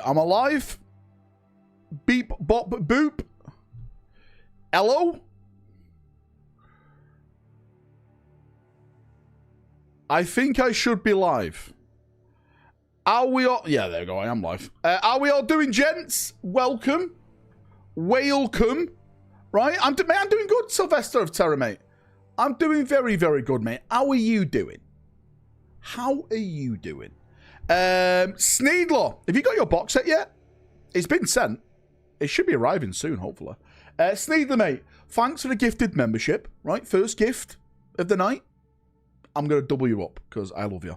I'm alive. Beep, bop, boop. Hello? I think I should be live. Are we all... Yeah, there we go. I am live. Are we all doing, gents? Welcome. Welcome. Right? I'm doing good, Sylvester of Terra, mate. I'm doing very, very good, mate. How are you doing? How are you doing? Sneedler, have you got your box set yet? It's been sent. It should be arriving soon, hopefully. Sneedler, mate, thanks for the gifted membership, right? First gift of the night. I'm going to double you up because I love you.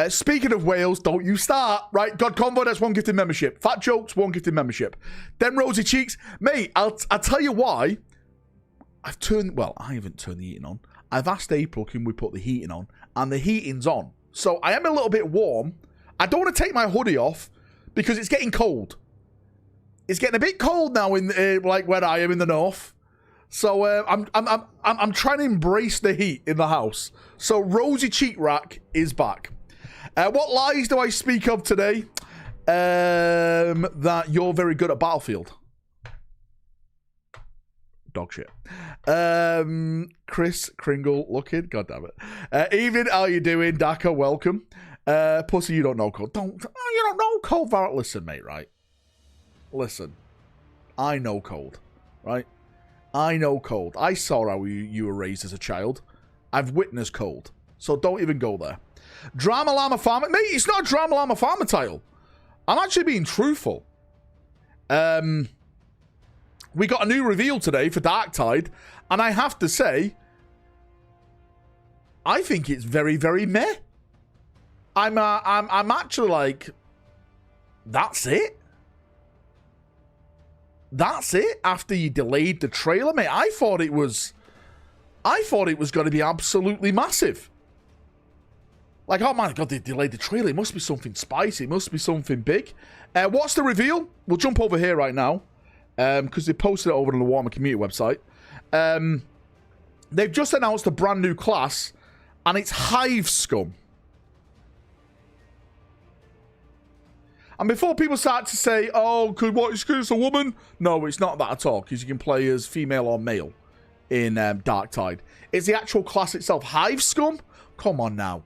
Speaking of Wales, don't you start, right? God Convo, that's one gifted membership. Fat Jokes, one gifted membership. Then Rosy Cheeks, mate, I'll tell you why. I haven't turned the heating on. I've asked April, can we put the heating on? And the heating's on. So I am a little bit warm. I don't want to take my hoodie off because it's getting cold. It's getting a bit cold now in like where I am in the north. So I'm trying to embrace the heat in the house. So Rosy Cheek Rack is back. What lies do I speak of today? That you're very good at Battlefield. Dog shit. Chris Kringle looking. God damn it. Evening, how you doing? Daka, welcome. Pussy, you don't know code. You don't know code, Valrak. Listen, mate, right? Listen. I know code, right? I know code. I saw how you were raised as a child. I've witnessed code. So don't even go there. Drama Llama Farmer. Mate, it's not a Drama Llama Farmer title. I'm actually being truthful. We got a new reveal today for Darktide, and I have to say, I think it's very, very meh. I'm actually like, that's it? That's it? After you delayed the trailer, mate, I thought it was going to be absolutely massive. Like, oh my God, they delayed the trailer. It must be something spicy. It must be something big. What's the reveal? We'll jump over here right now. Because they posted it over on the Warhammer community website. They've just announced a brand new class, and it's Hive Scum. And before people start to say, oh, it's a woman? No, it's not that at all, because you can play as female or male in Darktide. It's the actual class itself. Hive Scum? Come on now.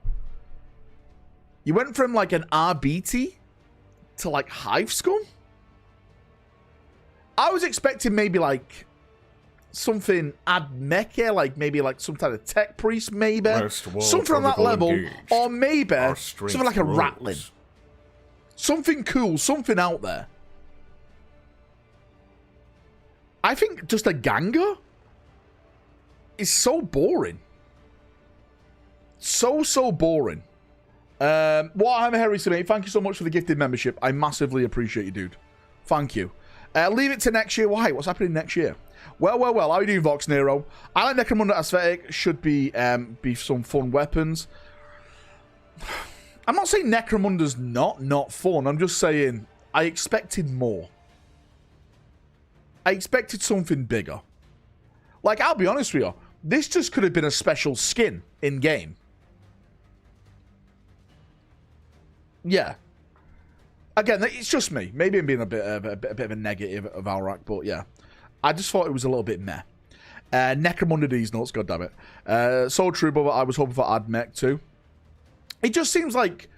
You went from like an RBT to like Hive Scum? I was expecting maybe like something Admeka, like maybe like some kind of tech priest, maybe something on that level, or maybe something like a Rattling, something cool, something out there. I think just a Ganga is so boring, so boring. Warhammer Harry Smith, thank you so much for the gifted membership. I massively appreciate you, dude. Thank you. Leave it to next year. Why? What's happening next year? Well. How are you doing, Vox Nero? I like Necromunda aesthetic. Should be some fun weapons. I'm not saying Necromunda's not fun. I'm just saying I expected more. I expected something bigger. Like, I'll be honest with you. This just could have been a special skin in-game. Yeah. Again, it's just me. Maybe I'm being a bit of a negative of Valrak, but yeah. I just thought it was a little bit meh. Necromunda these nuts, goddammit. So true, but I was hoping for Admech too. It just seems like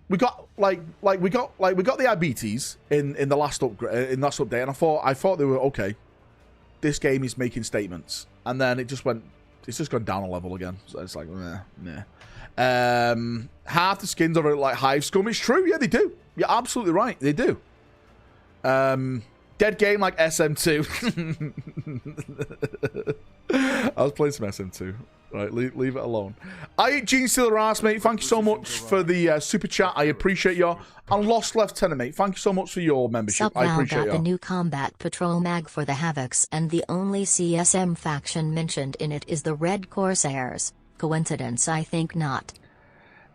we got we got the IBTs in the last upgrade, in last update, and I thought they were okay. This game is making statements, and then it's just gone down a level again. So it's like meh. Half the skins are like Hive Scum. It's true, yeah, they do. You're absolutely right, they do. Dead game like SM2. I was playing some SM2. Right, leave it alone. I Gene Steeler Ass, mate. Thank you so much for the super chat. I appreciate you. And Lost Lieutenant, mate. Thank you so much for your membership. I appreciate you. Got the new Combat Patrol mag for the Havocs, and the only CSM faction mentioned in it is the Red Corsairs. Coincidence? I think not.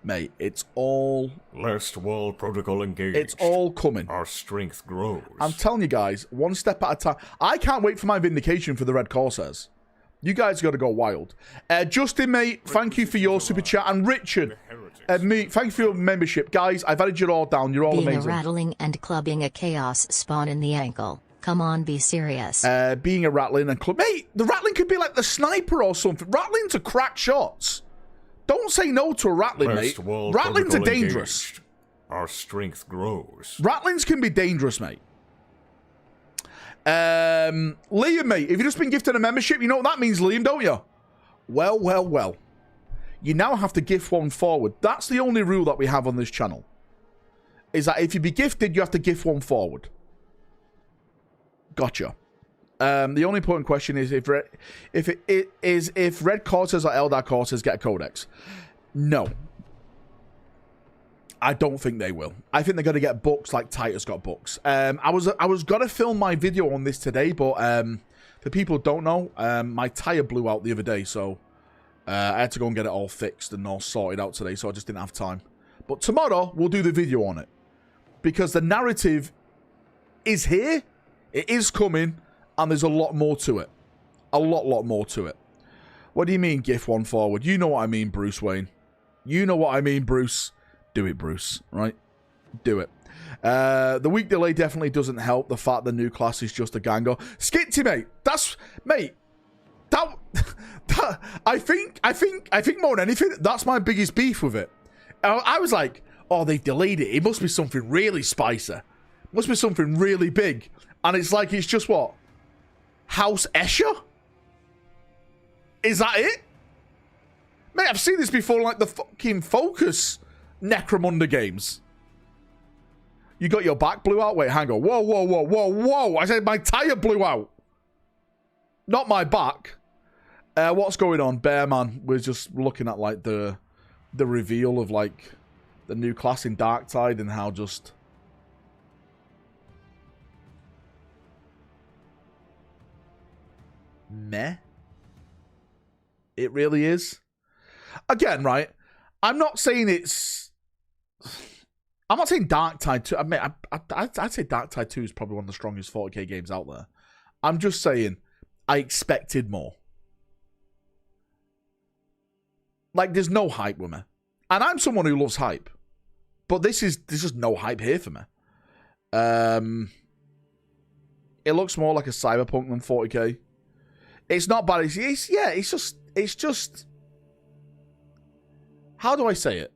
Mate, it's all... Last wall protocol engaged. It's all coming. Our strength grows. I'm telling you guys, one step at a time. I can't wait for my vindication for the Red Corsairs. You guys got to go wild. Justin, mate, thank you for your super chat. And Richard, me, thank you for your membership. Guys, I've added you all down. You're all amazing. Being a rattling and clubbing a chaos spawn in the ankle. Come on, be serious. Being a rattling and club... Mate, the rattling could be like the sniper or something. Rattlings are crack shots. Don't say no to a rattling, mate. Rattlings are dangerous. Engaged. Our strength grows. Rattlings can be dangerous, mate. Liam, mate, if you've just been gifted a membership, you know what that means, Liam, don't you? Well, well, well. You now have to gift one forward. That's the only rule that we have on this channel. Is that if you be gifted, you have to gift one forward. Gotcha. The only important question is if Red Corsairs or Eldar Corsairs get a codex. No. I don't think they will. I think they're going to get books like Titus got books. I was going to film my video on this today, but for people who don't know, my tire blew out the other day, so I had to go and get it all fixed and all sorted out today, so I just didn't have time. But tomorrow, we'll do the video on it. Because the narrative is here, it is coming, and there's a lot more to it. A lot more to it. What do you mean, gift one forward? You know what I mean, Bruce Wayne. You know what I mean, Bruce. Do it, Bruce, right? Do it. The week delay definitely doesn't help the fact the new class is just a gango. Skitty, mate. That's... Mate. That I think more than anything, that's my biggest beef with it. I was like, oh, they've delayed it. It must be something really spicy. Must be something really big. And it's like, it's just what? House Escher? Is that it? Mate, I've seen this before, like the fucking Focus Necromunda games. You got your back blew out? Wait, hang on. Whoa, whoa, whoa, whoa, whoa. I said my tire blew out. Not my back. What's going on? Bearman, we're just looking at like the reveal of like the new class in Darktide and how just... meh. It really is. Again, right? I'm not saying it's... I'm not saying Darktide 2... I mean, I'd say Darktide 2 is probably one of the strongest 40k games out there. I'm just saying I expected more. Like, there's no hype with me. And I'm someone who loves hype. But there's just no hype here for me. It looks more like a Cyberpunk than 40k. It's not bad. It's just... How do I say it?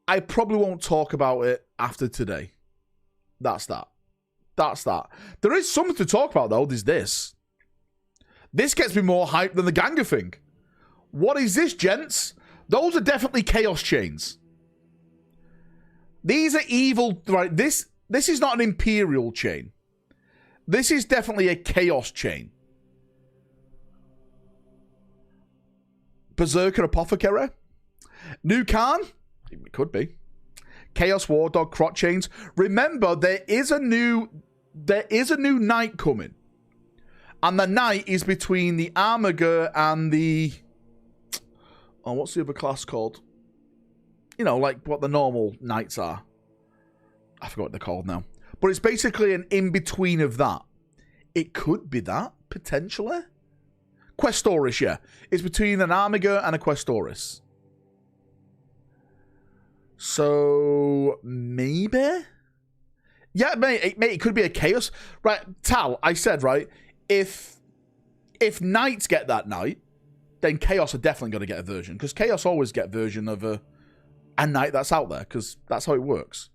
I probably won't talk about it after today. That's that. That's that. There is something to talk about, though. There's this. This gets me more hyped than the Ganga thing. What is this, gents? Those are definitely chaos chains. These are evil... Right, this is not an Imperial chain. This is definitely a chaos chain. Berserker Apothecary? New Khan? It could be. Chaos War Dog Crotch Chains. Remember, there is a new knight coming. And the knight is between the Armiger and the... Oh, what's the other class called? You know, like what the normal knights are. I forgot what they're called now. But it's basically an in-between of that. It could be that, potentially. Questoris, yeah. It's between an Armiger and a Questoris. So, maybe? Yeah, mate, it could be a chaos. Right, Tal, I said, right, if knights get that knight, then chaos are definitely going to get a version. Because chaos always get a version of a knight that's out there. Because that's how it works.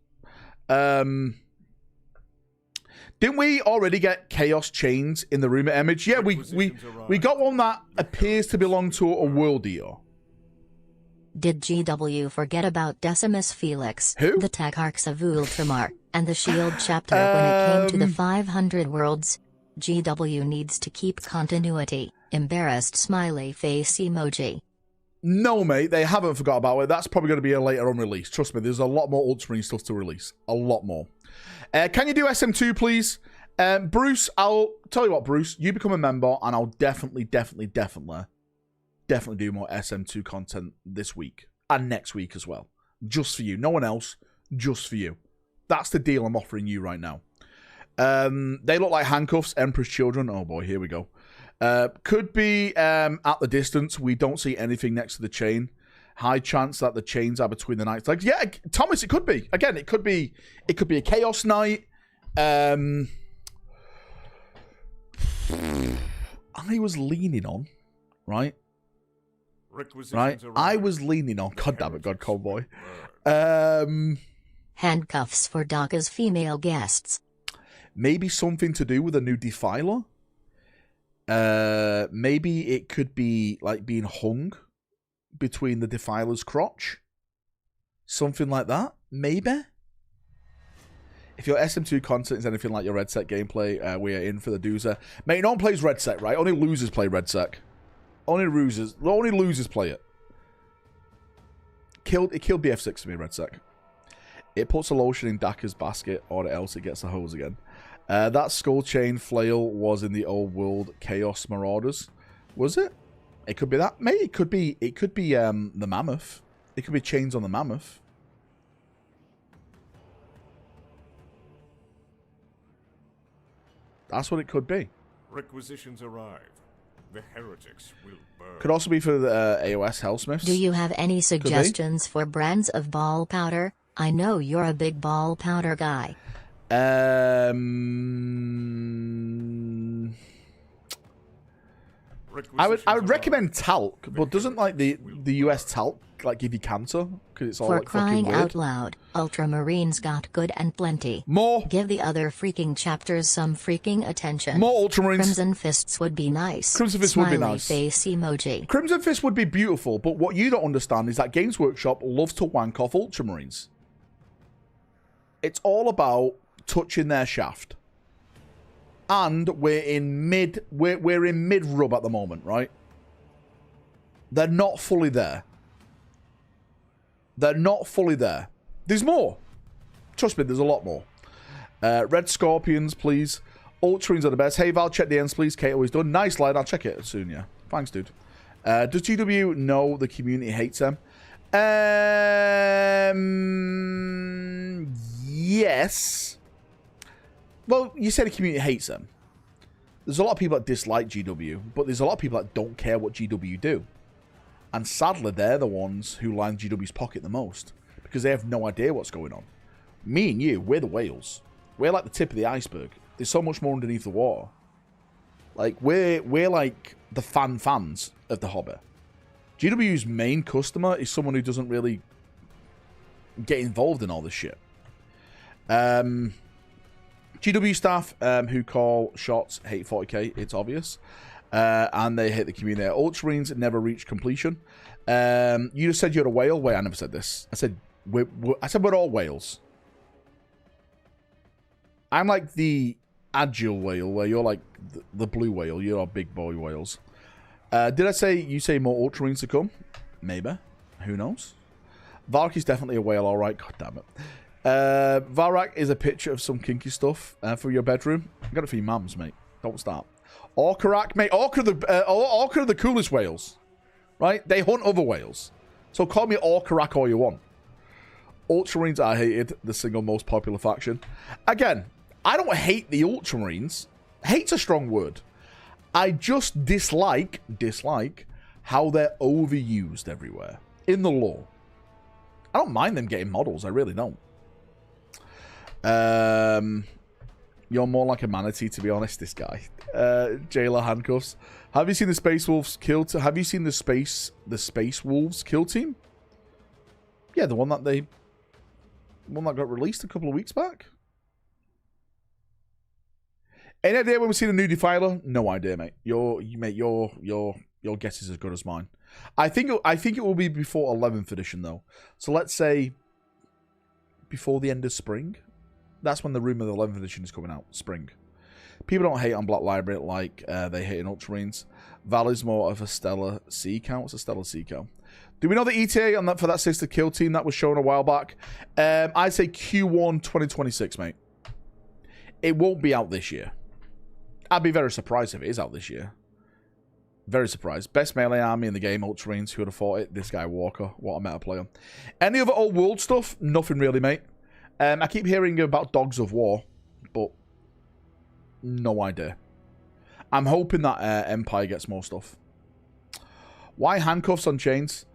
Didn't we already get chaos chains in the rumor image? Yeah, we got one that appears to belong to a world eater. Did GW forget about Decimus Felix, who? the Tacharchs of Ultramar, and the Shield chapter when it came to the 500 worlds? GW needs to keep continuity. Embarrassed smiley face emoji. No, mate, they haven't forgot about it. That's probably going to be a later on release. Trust me, there's a lot more Ultramarine stuff to release. A lot more. Can you do SM2, please? Bruce, I'll tell you what, Bruce, you become a member, and I'll definitely do more SM2 content this week and next week as well. Just for you. No one else, just for you. That's the deal I'm offering you right now. They look like handcuffs, Emperor's Children. Oh boy, here we go. Could be at the distance. We don't see anything next to the chain. High chance that the chains are between the knights. Like, yeah, Thomas, it could be. Again, it could be a Chaos Knight. I was leaning on, right? I was leaning on. God damn it, God Cowboy. Handcuffs for Daka's female guests. Maybe something to do with a new Defiler. Maybe it could be like being hung between the Defiler's crotch. Something like that. Maybe. If your SM2 content is anything like your Red Set gameplay, we are in for the doozer. Mate, no one plays Red Set, right? Only losers play Red Set. Only losers play it. It killed BF6 for me, Red Set. It puts a lotion in Daka's basket, or else it gets the hose again. That skull chain flail was in the old world Chaos Marauders. Was it? It could be that. Mate, it could be the mammoth. It could be chains on the mammoth. That's what it could be. Requisitions arrive. The heretics will burn. Could also be for the AOS Hellsmiths. Do you have any suggestions for brands of ball powder? I know you're a big ball powder guy. I would recommend talc, but doesn't like the US talc like give you cancer because it's all for like fucking crying weird. out loud, Ultramarines got good and plenty. More. Give the other freaking chapters some freaking attention. More Ultramarines. Crimson Fists would be nice. Crimson Fists would be nice. Smiley face emoji. Crimson Fist would be beautiful, but what you don't understand is that Games Workshop loves to wank off Ultramarines. It's all about touching their shaft. And we're in mid rub at the moment, right? They're not fully there. They're not fully there. There's more. Trust me, there's a lot more. Red Scorpions, please. Ultramarines are the best. Hey, Val, check the ends, please. Kate always done. Nice lad. I'll check it soon, yeah. Thanks, dude. Does GW know the community hates them? Yes. Well, you said the community hates them. There's a lot of people that dislike GW, but there's a lot of people that don't care what GW do. And sadly, they're the ones who line GW's pocket the most, because they have no idea what's going on. Me and you, we're the whales. We're like the tip of the iceberg. There's so much more underneath the water. Like, we're like the fans of the hobby. GW's main customer is someone who doesn't really get involved in all this shit. GW staff who call shots hate 40k, it's obvious. And they hate the community. Ultramarines never reach completion. You just said you're a whale. Wait, I never said this. I said we're all whales. I'm like the agile whale, where you're like the blue whale. You're our big boy whales. Did I say you say more Ultramarines to come? Maybe. Who knows? Valrak is definitely a whale, all right. God damn it. Valrak is a picture of some kinky stuff for your bedroom. I got it for your mums, mate. Don't start. Orcarak, mate. Orca are the coolest whales. Right? They hunt other whales. So call me Orcarak all you want. Ultramarines are hated, the single most popular faction. Again, I don't hate the Ultramarines. Hate's a strong word. I just dislike how they're overused everywhere. In the lore. I don't mind them getting models. I really don't. You're more like a manatee, to be honest, this guy. Jailer handcuffs. Have you seen the Space Wolves kill team? Have you seen the Space Wolves kill team? Yeah, the one that got released a couple of weeks back. Any idea when we see the new Defiler? No idea, mate. Your guess is as good as mine. I think it will be before 11th edition though. So let's say before the end of spring. That's when the rumor of the 11th edition is coming out. Spring. People don't hate on Black Library like they hate on Ultramarines. Val is more of a stellar C count. What's a stellar C count? Do we know the ETA on that for that sister kill team that was shown a while back? I'd say Q1 2026, mate. It won't be out this year. I'd be very surprised if it is out this year. Very surprised. Best melee army in the game, Ultramarines. Who would have thought it? This guy, Walker. What a meta player. Any other old world stuff? Nothing really, mate. I keep hearing about Dogs of War, but no idea. I'm hoping that Empire gets more stuff. Why handcuffs on chains?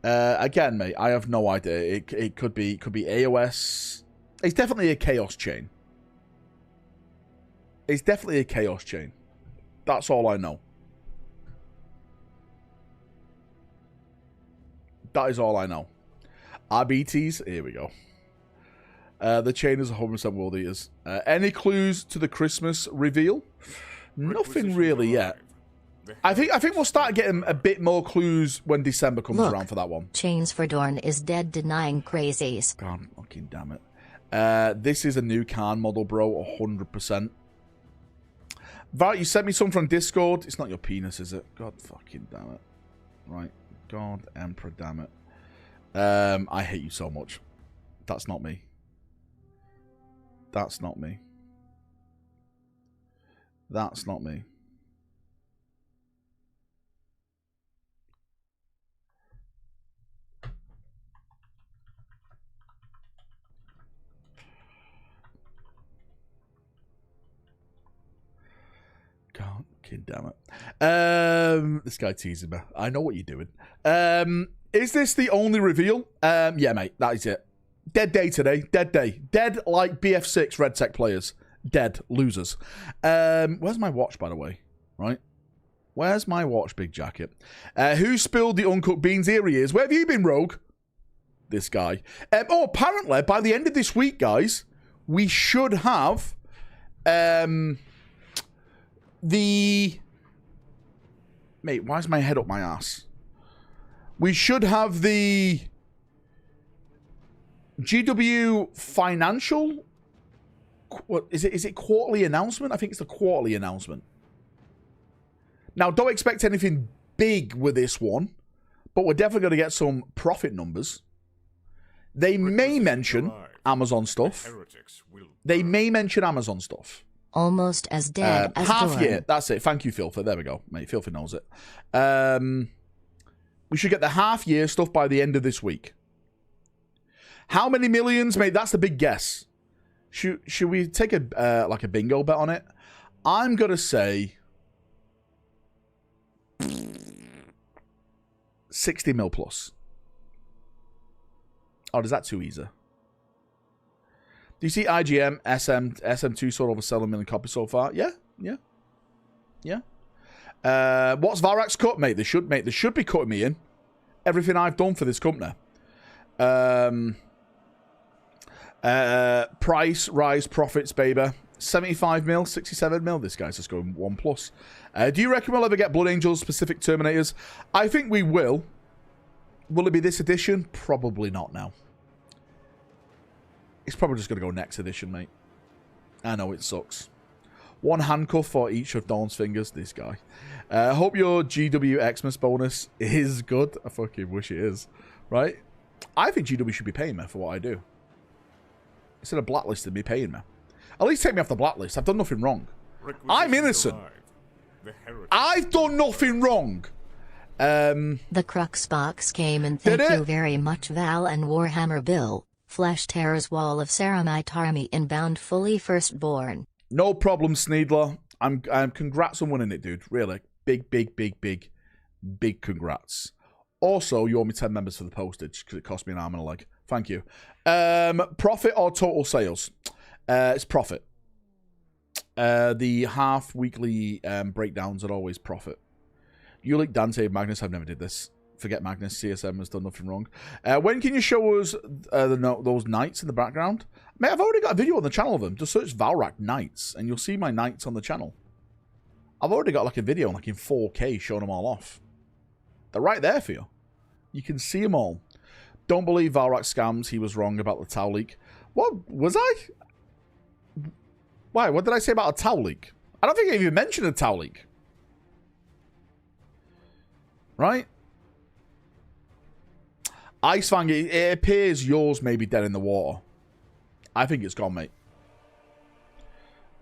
Again, mate, I have no idea. It could be AOS. It's definitely a chaos chain. It's definitely a chaos chain. That's all I know. That is all I know. RBTs, here we go. The chain is 100% World Eaters. Any clues to the Christmas reveal? Nothing really yet. I think we'll start getting a bit more clues when December comes around for that one. Chains for Dorn is dead denying crazies. God fucking damn it. This is a new Khan model, bro. 100%. Valrak, you sent me some from Discord. It's not your penis, is it? God fucking damn it. Right. God, Emperor, damn it. I hate you so much. That's not me. That's not me. That's not me. God, damn it. This guy teasing me. I know what you're doing. Is this the only reveal? Yeah, mate, that is it. Dead day today. Dead day. Dead like BF6 Red Tech players. Dead. Losers. Where's my watch, by the way? Right? Where's my watch, big jacket? Who spilled the uncooked beans? Here he is. Where have you been, Rogue? This guy. Oh, apparently, by the end of this week, guys, we should have the... Mate, why is my head up my ass? We should have the GW financial... What is it? Is it quarterly announcement? I think it's the quarterly announcement. Now, don't expect anything big with this one, but we're definitely going to get some profit numbers. They may mention Amazon stuff. They may mention Amazon stuff. Almost as dead as half Dorn. year. That's it. Thank you, Filthy. There we go, mate. Filthy knows it. We should get the half year stuff by the end of this week. How many millions, mate? That's the big guess. Should we take a like a bingo bet on it? I'm gonna say 60 mil plus. Oh, is that too easy? Do you see IGM, SM2 sold over 7 million copies so far? Yeah. What's Valrak's cut, mate? They should be cutting me in. Everything I've done for this company. Price, rise, profits, baby. 75 mil, 67 mil. This guy's just going 1+. Do you reckon we'll ever get Blood Angels, specific Terminators? I think we will. Will it be this edition? Probably not now. It's probably just going to go next edition, mate. I know, it sucks. One handcuff for each of Dawn's fingers. This guy. Hope your GW Xmas bonus is good. I fucking wish it is. Right? I think GW should be paying me for what I do. Instead of blacklisting me, paying me. At least take me off the blacklist. I've done nothing wrong. I'm innocent. I've done nothing wrong. The Crux box came and thank you very much, Val and Warhammer Bill. Flesh Terror's Wall of Ceramite Army inbound fully firstborn. No problem, Sneedler. I'm congrats on winning it, dude. Really. Big congrats. Also, you owe me 10 members for the postage because it cost me an arm and a leg. Thank you. Profit or total sales? It's profit. The half weekly breakdowns are always profit. Ulick, Dante, Magnus, I've never did this. Forget Magnus, CSM has done nothing wrong. When can you show us those knights in the background? Mate, I've already got a video on the channel of them. Just search Valrak Knights, and you'll see my knights on the channel. I've already got like a video like in 4K showing them all off. They're right there for you. You can see them all. Don't believe Valrak scams. He was wrong about the towel leak. What? Was I? Why? What did I say about a towel leak? I don't think I even mentioned a Tau leak. Right? Ice Fang, it appears yours may be dead in the water. I think it's gone, mate.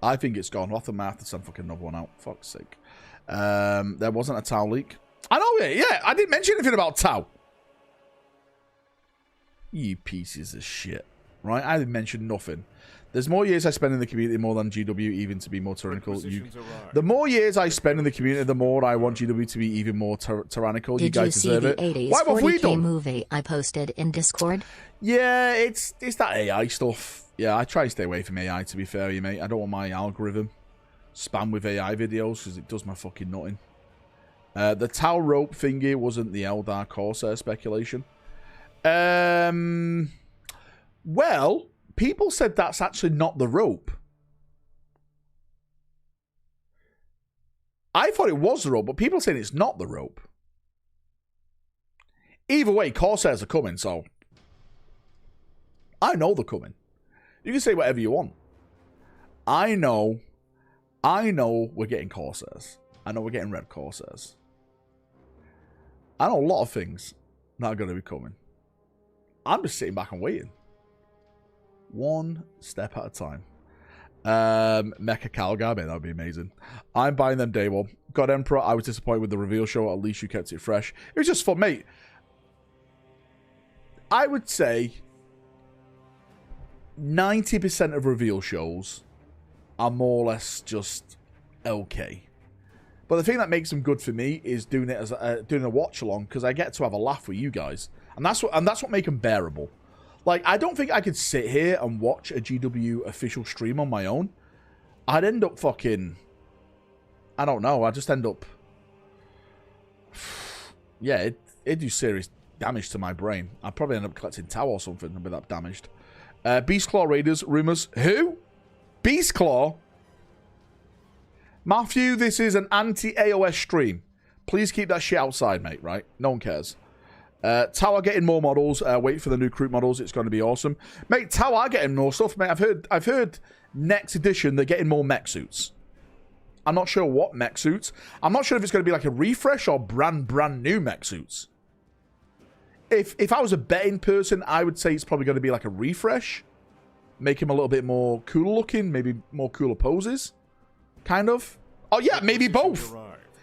I think it's gone. We'll have to send fucking another one out. Fuck's sake. There wasn't a Tau leak. I know it. Yeah, I didn't mention anything about Tau. You pieces of shit. Right? I didn't mention nothing. There's more years I spend in the community more than GW even to be more tyrannical. The more years I spend in the community, the more I want GW to be even more tyrannical. You guys deserve it. Did you see the 80s 40K movie I posted in Discord? Yeah, it's that AI stuff. Yeah, I try to stay away from AI, to be fair, you mate. I don't want my algorithm spam with AI videos because it does my fucking nothing. The Tau rope thingy wasn't the Eldar Corsair speculation. Well, people said that's actually not the rope. I thought it was the rope, but people are saying it's not the rope. Either way, Corsairs are coming, so I know they're coming. You can say whatever you want. I know we're getting Corsairs. I know we're getting red Corsairs. I know a lot of things that are going to be coming. I'm just sitting back and waiting. One step at a time. Mecha Calgar, man, that would be amazing. I'm buying them day one. God Emperor, I was disappointed with the reveal show. At least you kept it fresh. It was just fun, mate. I would say 90% of reveal shows are more or less just okay. But the thing that makes them good for me is doing it as doing a watch along, because I get to have a laugh with you guys, and that's what makes them bearable. Like, I don't think I could sit here and watch a GW official stream on my own. I'd end up fucking, I don't know. I just end up, yeah, it'd do serious damage to my brain. I'd probably end up collecting Tau or something and be that damaged. Beastclaw Raiders rumors. Who? Beastclaw? Matthew, this is an anti-AOS stream. Please keep that shit outside, mate, right? No one cares. Tau are getting more models. Wait for the new Crew models. It's going to be awesome. Mate, Tau are getting more stuff, mate. I've heard next edition they're getting more mech suits. I'm not sure what mech suits. I'm not sure if it's going to be like a refresh or brand new mech suits. If I was a betting person, I would say it's probably going to be like a refresh. Make him a little bit more cooler looking. Maybe more cooler poses. Kind of. Oh, yeah, maybe both.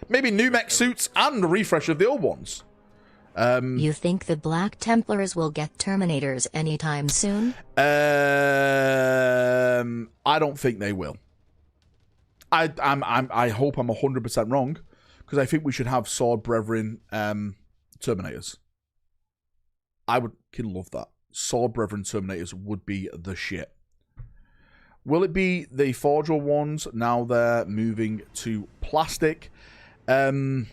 Maybe new mech suits and a refresh of the old ones. You think the Black Templars will get Terminators anytime soon? I don't think they will. I hope I'm 100% wrong, because I think we should have Sword Brethren Terminators. I would love that. Sword Brethren Terminators would be the shit. Will it be the Forger ones? Now they're moving to plastic. Maybe.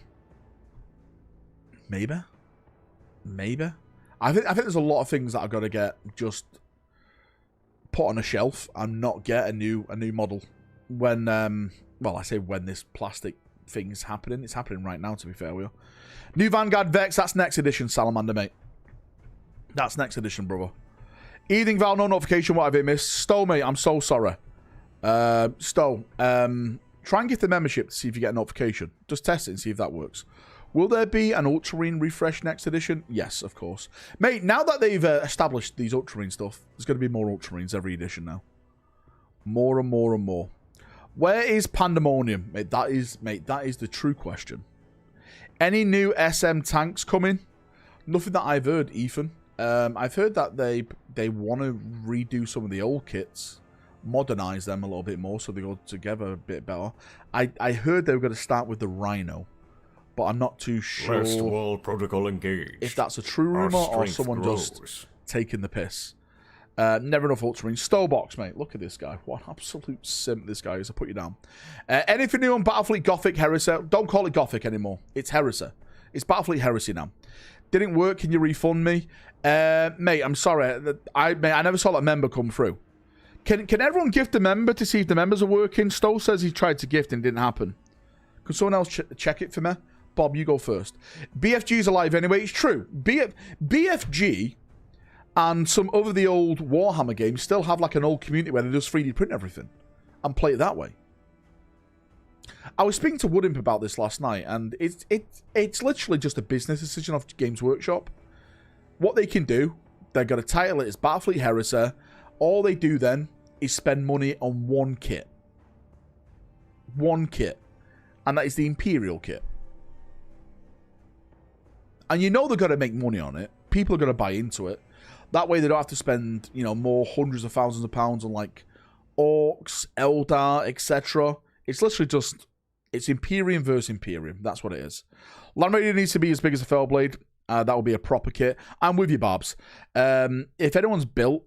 I think there's a lot of things that I've got to get just put on a shelf and not get a new model when well, I say when this plastic thing's happening. It's happening right now, to be fair with you. New Vanguard Vex, that's next edition, Salamander, mate. That's next edition, brother. Evening Val, no notification, what have I missed? Stowe, mate, I'm so sorry. Stowe, try and get the membership to see if you get a notification. Just test it and see if that works. Will there be an Ultramarine refresh next edition? Yes, of course. Mate, now that they've established these Ultramarine stuff, there's going to be more Ultramarines every edition now. More and more and more. Where is Pandemonium? Mate, that is the true question. Any new SM tanks coming? Nothing that I've heard, Ethan. I've heard that they want to redo some of the old kits, modernize them a little bit more so they go together a bit better. I heard they were going to start with the Rhino, but I'm not too sure Last wall protocol engaged. if that's a true rumor or someone just taking the piss. Never enough Ultramarine. Stowbox, mate. Look at this guy. What an absolute simp this guy is. I'll put you down. Anything new on Battlefleet Gothic Heresy? Don't call it Gothic anymore. It's Heresy. It's Battlefleet Heresy now. Didn't work. Can you refund me? Mate, I'm sorry. I never saw that member come through. Can everyone gift a member to see if the members are working? Stowe says he tried to gift and it didn't happen. Could someone else check it for me? Bob, you go first. BFG's alive anyway. It's true. BFG and some of the old Warhammer games still have like an old community where they just 3D print everything and play it that way. I was speaking to Woodimp about this last night, and it's literally just a business decision of Games Workshop. What they can do, they're going to title it as Battlefleet Heresy. All they do then is spend money on one kit. One kit. And that is the Imperial kit. And you know they're going to make money on it. People are going to buy into it. That way they don't have to spend, you know, more hundreds of thousands of pounds on, like, Orcs, Eldar, etc. It's literally just, it's Imperium versus Imperium. That's what it is. Land Raider needs to be as big as a Fellblade. That will be a proper kit. I'm with you, Barbs. If anyone's built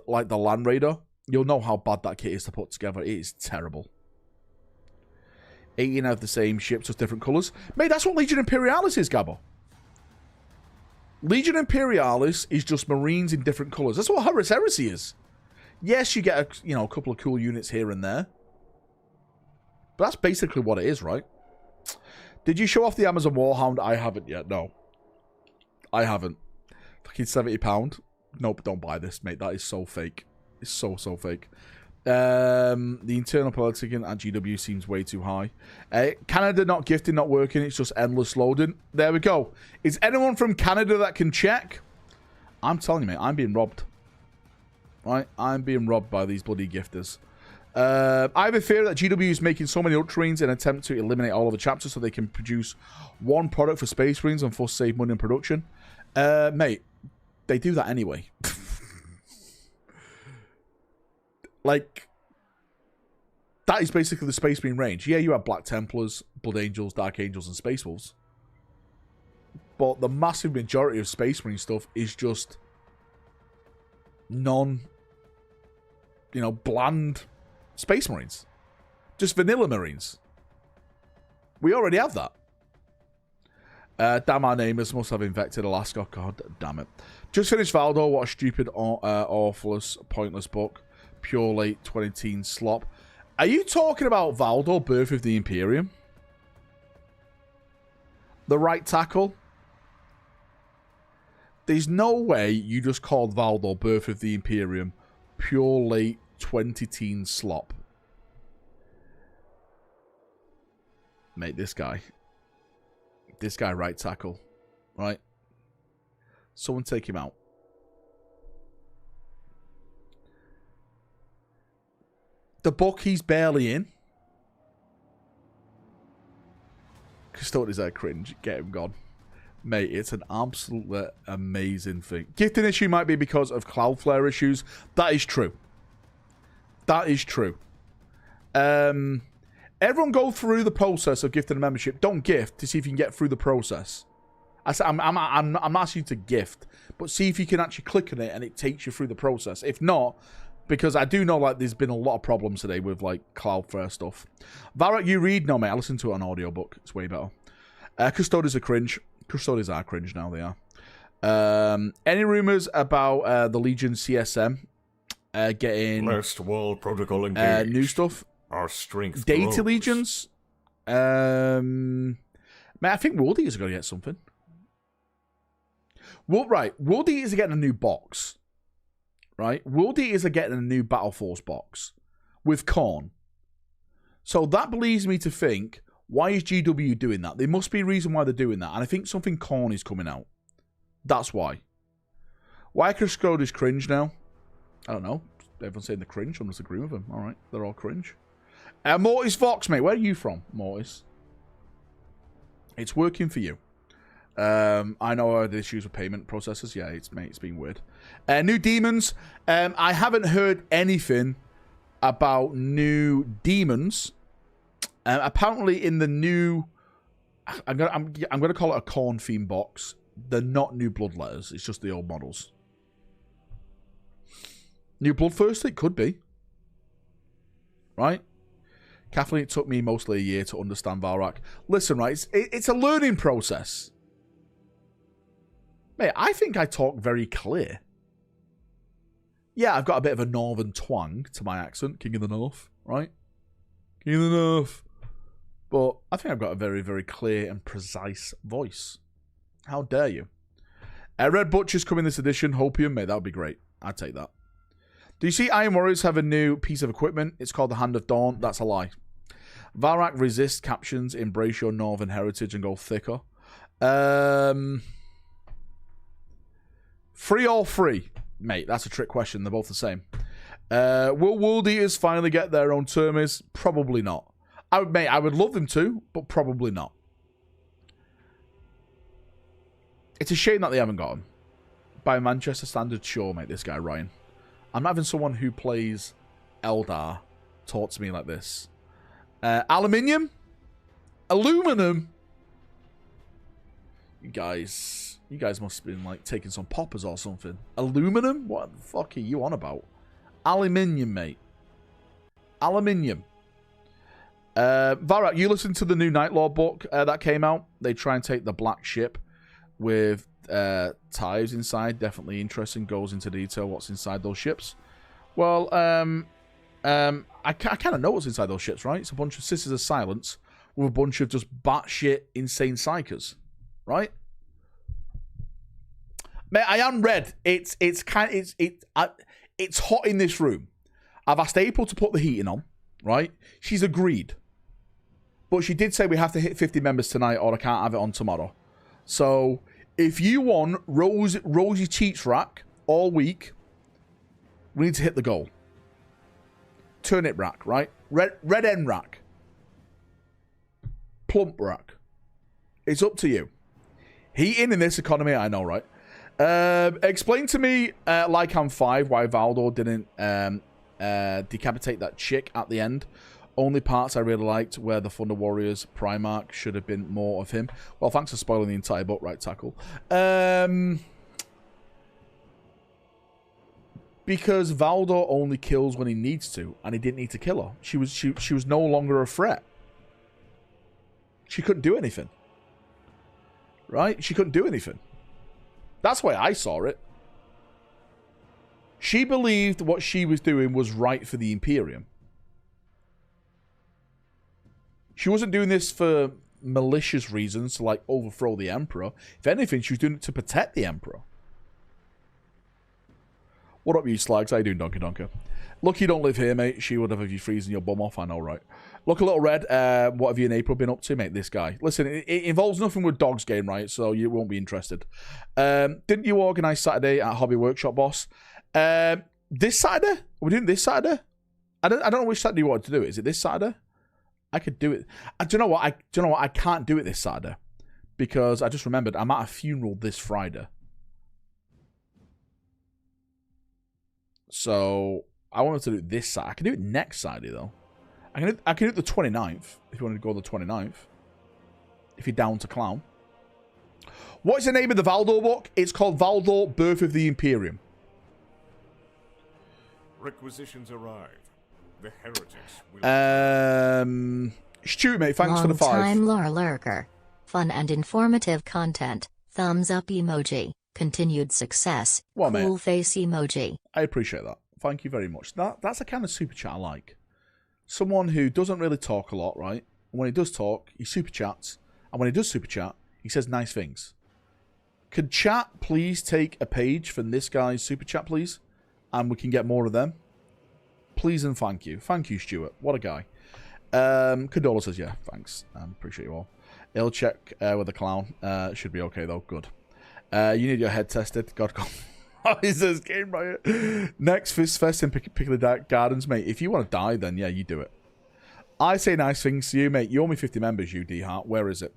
like the Land Raider, you'll know how bad that kit is to put together. It is terrible. 18 of the same ships, just different colours. Mate, that's what Legion Imperialis is, Gabbo. Legion Imperialis is just Marines in different colours. That's what Horus Heresy is. Yes, you get a couple of cool units here and there. But that's basically what it is, right? Did you show off the Amazon Warhound? I haven't yet, no. I haven't. Fucking £70. Nope, don't buy this, mate. That is so fake. It's so fake. The internal politicking at GW seems way too high. Canada not gifting, not working. It's just endless loading. There we go. Is anyone from Canada that can check? I'm telling you, mate, I'm being robbed. Right? I'm being robbed by these bloody gifters. I have a fear that GW is making so many Ultramarines in an attempt to eliminate all of the chapters so they can produce one product for Space Marines and force save money in production. Mate, they do that anyway. Like, that is basically the Space Marine range. Yeah, you have Black Templars, Blood Angels, Dark Angels, and Space Wolves. But the massive majority of Space Marine stuff is just bland Space Marines. Just vanilla Marines. We already have that. Damn, our namers must have infected Alaska. God damn it. Just finished Valdor. What a stupid, awfulous, pointless book. Pure late 20-teen slop. Are you talking about Valdor, Birth of the Imperium? The right tackle? There's no way you just called Valdor, Birth of the Imperium, pure late 20-teen slop. Mate, this guy right tackle, right? Someone take him out. The book he's barely in. Custodians are cringe. Get him gone. Mate, it's an absolutely amazing thing. Gifting issue might be because of Cloudflare issues. That is true. That is true. Everyone go through the process of gifting a membership. Don't gift to see if you can get through the process. I'm asking you to gift, but see if you can actually click on it and it takes you through the process. If not, because I do know like there's been a lot of problems today with like Cloudflare stuff. Valrak, you read? No, mate. I listen to it on audiobook. It's way better. Custodians are cringe. Custodians are cringe now. They are. Any rumors about the Legion CSM getting Last World Protocol engaged. New stuff? Our strength Data grows. Legions? Man, I think World Eaters are going to get something. Well, right. World Eaters are getting a new box. Right? World Eaters are getting a new Battle Force box with Khorne. So that leads me to think, why is GW doing that? There must be a reason why they're doing that. And I think something Khorne is coming out. That's why. Why Custode is cringe now? I don't know. Everyone's saying they're cringe. I'm just agreeing with them. All right. They're all cringe. Mortis Fox, mate. Where are you from, Mortis? It's working for you. I know I had issues with payment processors. Yeah, it's been weird. New demons. I haven't heard anything about new demons. Apparently, in the new, I'm gonna call it a Khorne theme box. They're not new bloodletters. It's just the old models. New Bloodthirst? It could be. Right? Kathleen, it took me mostly a year to understand Valrak. Listen, right, it's a learning process. Mate, I think I talk very clear. Yeah, I've got a bit of a northern twang to my accent. King of the North, right? King of the North. But I think I've got a very, very clear and precise voice. How dare you? Red Butcher's coming this edition. Hopium, mate, that would be great. I'd take that. Do you see Iron Warriors have a new piece of equipment? It's called the Hand of Dawn. That's a lie. Valrak resist captions, embrace your northern heritage and go thicker. Free or free? Mate, that's a trick question. They're both the same. Will World Eaters finally get their own termies? Probably not. I would love them to, but probably not. It's a shame that they haven't got them. By Manchester standards, sure, mate, this guy, Ryan. I'm not having someone who plays Eldar talk to me like this. Aluminium? Aluminum? You guys must have been, like, taking some poppers or something. Aluminum? What the fuck are you on about? Aluminium, mate. Aluminium. Valrak, you listened to the new Night Lord book that came out. They try and take the black ship with ties inside. Definitely interesting. Goes into detail what's inside those ships. Well, I kind of know what's inside those ships, right? It's a bunch of Sisters of Silence with a bunch of just batshit insane psychers, right? Mate, I am red. It's hot in this room. I've asked April to put the heating on, right? She's agreed. But she did say we have to hit 50 members tonight or I can't have it on tomorrow. So, if you want Rosie Cheats Rack all week, we need to hit the goal. Turnip rack, right? Red end rack. Plump rack. It's up to you. Heating in this economy, I know, right? Explain to me, like I'm 5, why Valdo didn't decapitate that chick at the end. Only parts I really liked where the Thunder Warriors Primarch should have been more of him. Well, thanks for spoiling the entire book, right, Tackle. Because Valdo only kills when he needs to, and he didn't need to kill her. She was no longer a threat. She couldn't do anything. Right? She couldn't do anything. That's why I saw it. She believed what she was doing was right for the Imperium. She wasn't doing this for malicious reasons to, like, overthrow the Emperor. If anything, she was doing it to protect the Emperor. What up, you slags? How you doing, Donkey Donker? Lucky you don't live here, mate. She would have you freezing your bum off, I know, right? Look a little red. What have you and April been up to, mate? This guy. Listen, it involves nothing with Dog's game, right? So you won't be interested. Didn't you organise Saturday at Hobby Workshop, boss? This Saturday? Are we doing this Saturday? I don't know which Saturday you wanted to do it. Is it this Saturday? I could do it. Do you know what? I can't do it this Saturday because I just remembered I'm at a funeral this Friday. So I wanted to do it this Saturday. I can do it next Saturday though. I can do it the 29th if you want to go the 29th. If you're down to clown. What is the name of the Valdo book? It's called Valdo: Birth of the Imperium. Requisitions arrive. The heretics will... Stu, mate, thanks for the 5. Long-time lore lurker. Fun and informative content. Thumbs up emoji. Continued success. Well, cool mate, face emoji. I appreciate that. Thank you very much. That's the kind of super chat I like. Someone who doesn't really talk a lot, right? And when he does talk, he super chats. And when he does super chat, he says nice things. Could chat please take a page from this guy's super chat, please? And we can get more of them. Please and thank you. Thank you, Stuart. What a guy. Condola says, yeah, thanks. Appreciate you all. He'll check with the clown. Should be okay, though. Good. You need your head tested. God, God. Oh, he says, Game Riot. Next Fist Fest in Piccadilly Gardens, mate. If you want to die, then yeah, you do it. I say nice things to you, mate. You owe me 50 members, you D-Heart. Where is it?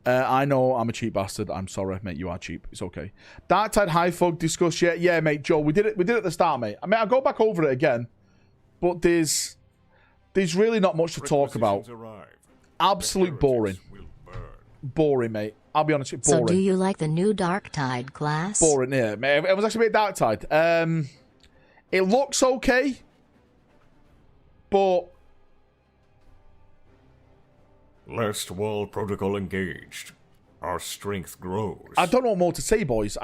I know I'm a cheap bastard. I'm sorry, mate. You are cheap. It's okay. Dark Tide High Fug discuss. Yeah, mate. Joe, we did it. We did it at the start, mate. I mean, I'll go back over it again. But there's really not much to talk about. Absolute boring. Boring, mate. I'll be honest with you, boring. So do you like the new Dark Tide class? Boring, yeah. Mate. It was actually a bit Dark Tide. It looks okay. But... Last wall protocol engaged. Our strength grows. I don't know what more to say, boys.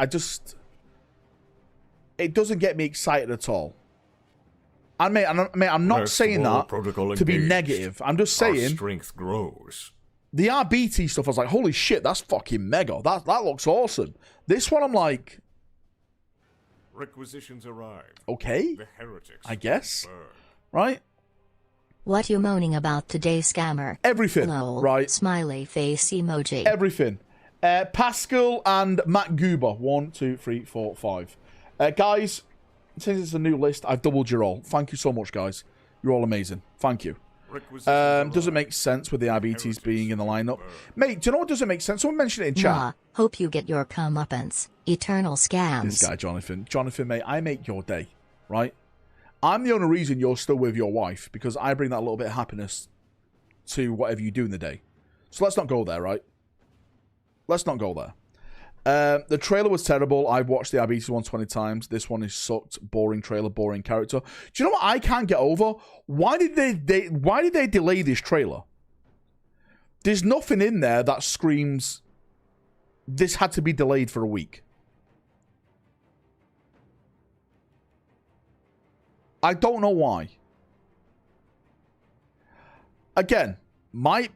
It doesn't get me excited at all. And mate, I'm not saying that to be negative. I'm just saying... Our strength grows. The RBT stuff, I was like, holy shit, that's fucking mega. That looks awesome. This one, I'm like... Requisitions arrive. Okay. The heretics I guess. Right? What you moaning about today, scammer? Everything, Lol. right? Smiley face emoji. Everything. Pascal and Matt Goober. 1, 2, 3, 4, 5. Guys, since it's a new list, I've doubled your all. Thank you so much, guys. You're all amazing. Thank you. Doesn't make sense with the diabetes being in the lineup. Mate, do you know what doesn't make sense? Someone mentioned it in chat. Nah, hope you get your comeuppance. Eternal scams. This guy, Jonathan. Jonathan, mate, I make your day, right? I'm the only reason you're still with your wife, because I bring that little bit of happiness to whatever you do in the day. So let's not go there, right? Let's not go there. The trailer was terrible. I've watched the diabetes one 20 times. This one is sucked. Boring trailer, boring character. Do you know what I can't get over? Why did they delay this trailer? There's nothing in there that screams this had to be delayed for a week. I don't know why. Again, my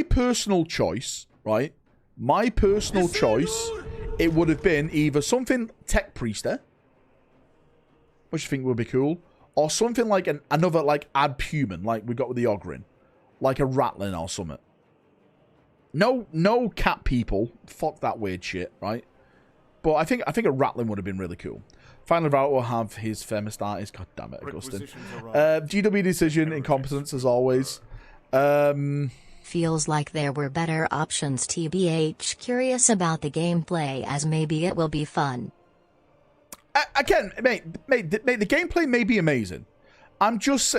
personal choice, right? My personal choice, it would have been either something Tech Priester, which I think would be cool, or something like another like Adhuman, like we got with the Ogryn, like a Rattling or something. No cat people, fuck that weird shit, right? But I think a Rattling would have been really cool. Finally, Valrak will have his thermostat. God damn it, Augustin. GW decision, incompetence as always. Feels like there were better options, TBH. Curious about the gameplay, as maybe it will be fun. Again, mate, the gameplay may be amazing. I'm just...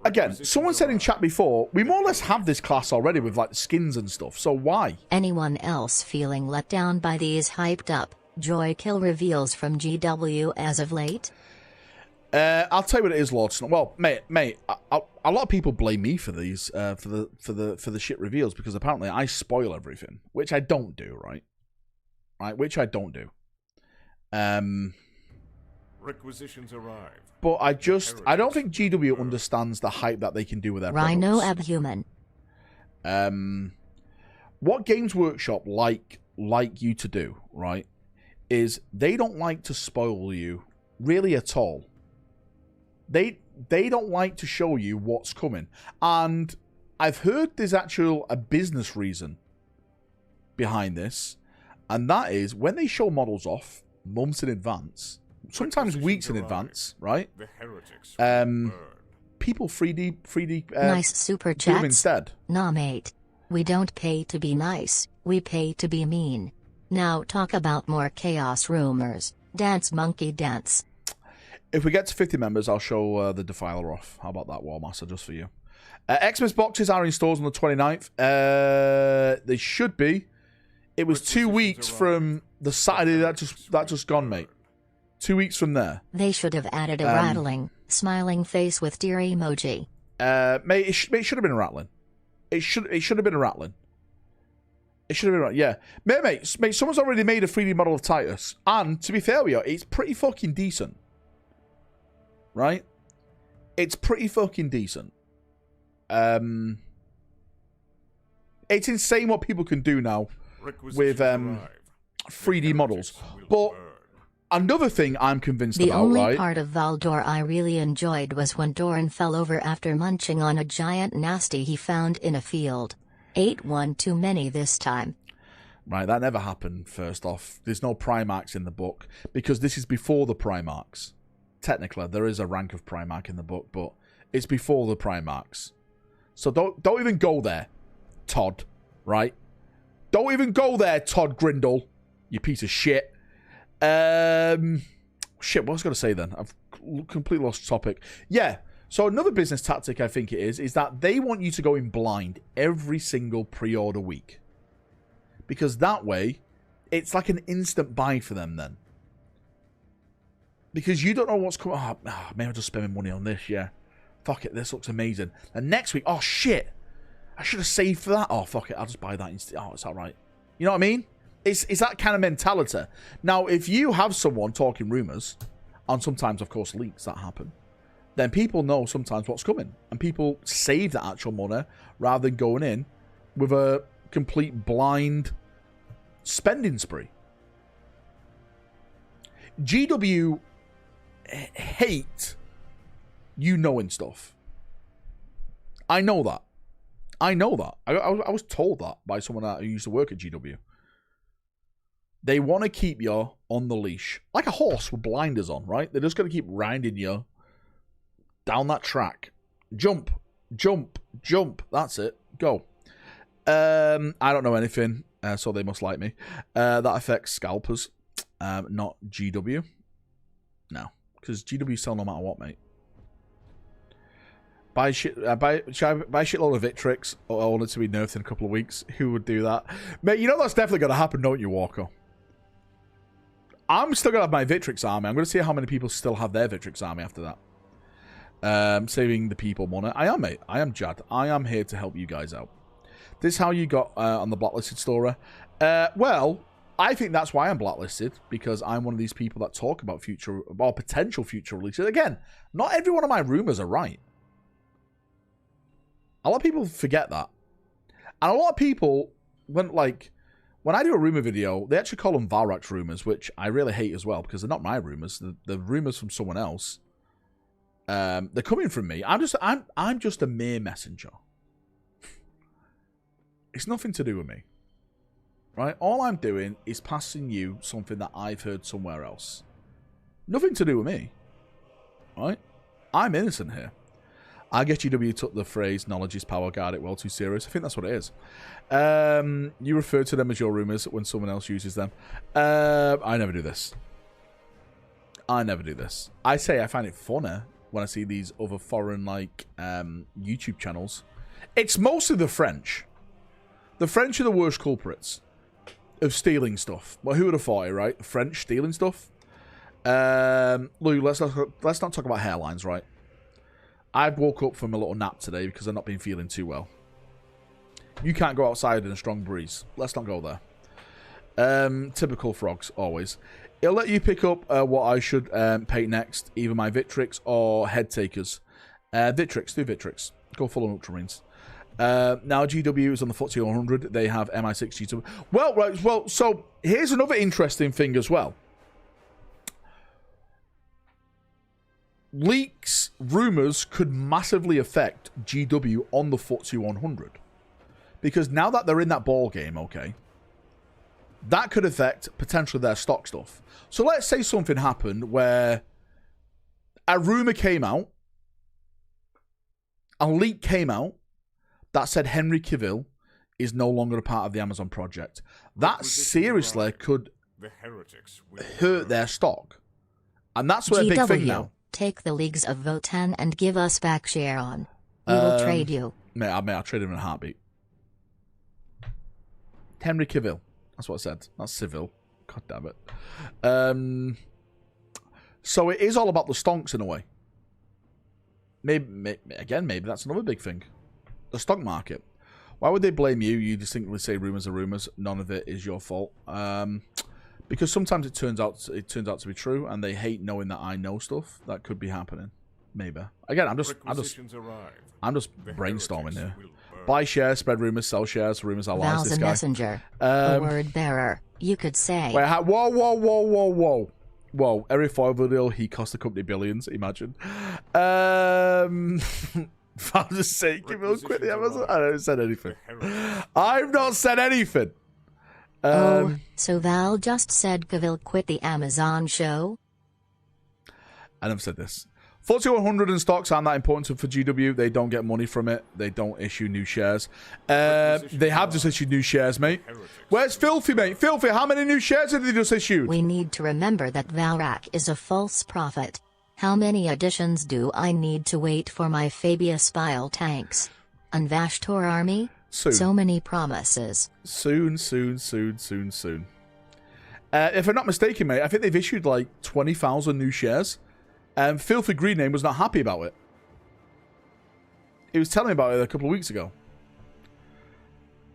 Again, someone said in chat before, we more or less have this class already with like skins and stuff, so why? Anyone else feeling let down by these hyped up joy kill reveals from GW as of late? I'll tell you what it is, Lord Snow. Well, mate, a lot of people blame me for these, for the shit reveals, because apparently I spoil everything, which I don't do, right? Which I don't do. Requisitions arrive. But I don't think GW understands the hype that they can do with their Rhino products. Abhuman. What Games Workshop like you to do, right, is they don't like to spoil you really at all. They don't like to show you what's coming. And I've heard there's actually a business reason behind this, and that is when they show models off months in advance, sometimes weeks in advance, right? The heretics people 3D nice super do them chats. instead. Nah, mate. We don't pay to be nice, we pay to be mean. Now talk about more chaos rumors. Dance monkey dance. If we get to 50 members, I'll show the Defiler off. How about that, Warmaster, just for you? Xmas boxes are in stores on the 29th. They should be. It was 2 weeks from the Saturday that just gone, mate. 2 weeks from there. They should have added a rattling, smiling face with deer emoji. Mate, it should have been a rattling. It should have been a rattling. It should have been right, yeah. Mate, someone's already made a 3D model of Titus, and to be fair with you, it's pretty fucking decent. Right? It's pretty fucking decent. It's insane what people can do now with 3D models. But another thing I'm convinced about, right? The only part of Valdor I really enjoyed was when Doran fell over after munching on a giant nasty he found in a field. Ate one too many this time. Right, that never happened, first off. There's no Primarchs in the book, because this is before the Primarchs. Technically, there is a rank of Primarch in the book, but it's before the Primarchs. So don't even go there, Todd, right? Don't even go there, Todd Grindle, you piece of shit. Shit, what was I going to say then? I've completely lost the topic. Yeah, so another business tactic I think it is that they want you to go in blind every single pre-order week. Because that way, it's like an instant buy for them then. Because you don't know what's coming. Oh, maybe I'll just spend my money on this, yeah. Fuck it, this looks amazing. And next week, oh shit, I should have saved for that. Oh, fuck it, I'll just buy that instead. Oh, it's alright. You know what I mean? It's that kind of mentality. Now, if you have someone talking rumours, and sometimes, of course, leaks that happen, then people know sometimes what's coming. And people save that actual money rather than going in with a complete blind spending spree. GW hate you knowing stuff. I know that. I know that. I was told that by someone that used to work at GW. They want to keep you on the leash. Like a horse with blinders on, right? They're just going to keep riding you down that track. Jump, jump, jump. That's it. Go. I don't know anything, so they must like me. That affects scalpers, not GW. No, because GW sell no matter what, mate. Buy a shitload of Victrix, or I want it to be nerfed in a couple of weeks. Who would do that? Mate, you know that's definitely going to happen, don't you, Walker? I'm still going to have my Victrix army. I'm going to see how many people still have their Victrix army after that. Saving the people money. I am, mate. I am Jad. I am here to help you guys out. This is how you got on the blacklisted story. Well, I think that's why I'm blacklisted, because I'm one of these people that talk about future or potential future releases. Again, not every one of my rumors are right. A lot of people forget that. And a lot of people, when I do a rumor video, they actually call them Valrak rumors, which I really hate as well, because they're not my rumors. They're rumors from someone else. They're coming from me. I'm just a mere messenger. It's nothing to do with me. Right? All I'm doing is passing you something that I've heard somewhere else. Nothing to do with me. Right? I'm innocent here. I guess GW took the phrase knowledge is power, guard it well too serious. I think that's what it is. You refer to them as your rumors when someone else uses them. I never do this. I never do this. I say I find it funner when I see these other foreign YouTube channels. It's mostly the French. The French are the worst culprits of stealing stuff. Well, who would have thought it, right? The French stealing stuff. Lou, let's not talk about hairlines, right? I woke up from a little nap today because I've not been feeling too well. You can't go outside in a strong breeze. Let's not go there. Typical frogs, always. It'll let you pick up what I should paint next, either my Victrix or Head Takers. Victrix, do Victrix. Go full on Ultramarines. Now GW is on the FTSE 100. They have MI6 GW. Well, right. Well, so here's another interesting thing as well. Leaks, rumors could massively affect GW on the FTSE 100. Because now that they're in that ball game, okay, that could affect potentially their stock stuff. So let's say something happened where a rumor came out, a leak came out that said Henry Cavill is no longer a part of the Amazon project. That seriously could hurt their stock. And that's a big thing now. Take the leagues of Votan and give us back share on. We will trade you. Mate, I'll trade him in a heartbeat. Henry Cavill. That's what I said. That's civil. God damn it. So it is all about the stonks in a way. Maybe that's another big thing. The stock market. Why would they blame you? You distinctly say rumors are rumors. None of it is your fault. Because sometimes it turns out to be true, and they hate knowing that I know stuff that could be happening. Maybe. Again, I'm just brainstorming here. Buy shares, spread rumors, sell shares. Rumors are lies. Val's a messenger, a word bearer. You could say. Wait, whoa! Every 5 video, he cost the company billions. Imagine. For the sake, Cavill quit the Amazon. I haven't said anything. I've not said anything. So Val just said Cavill quit the Amazon show? I never said this. 4100 in stocks aren't that important for GW. They don't get money from it. They don't issue new shares. They have just issued new shares, mate. Where's Filthy, mate? Filthy, how many new shares have they just issued? We need to remember that Valrak is a false prophet. How many editions do I need to wait for my Fabius Bile tanks? Unvashtor army? Soon. So many promises. Soon. If I'm not mistaken, mate, I think they've issued like 20,000 new shares. Filthy Green Name was not happy about it. He was telling me about it a couple of weeks ago.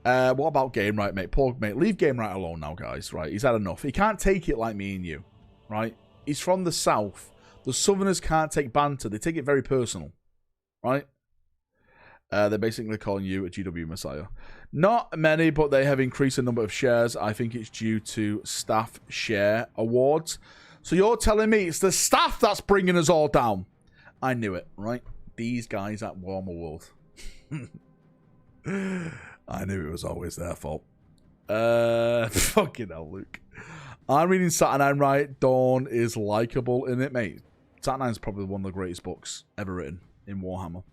What about Game Right, mate? Poor mate, leave Game Right alone now, guys. Right, he's had enough. He can't take it like me and you. Right, he's from the south. The Southerners can't take banter. They take it very personal. Right. They're basically calling you a GW Messiah. Not many, but they have increased the number of shares. I think it's due to staff share awards. So you're telling me it's the staff that's bringing us all down? I knew it, right? These guys at Warhammer World. I knew it was always their fault. Fucking hell, Luke. I'm reading Saturnine right. Dawn is likable in it, mate. Saturnine's probably one of the greatest books ever written in Warhammer.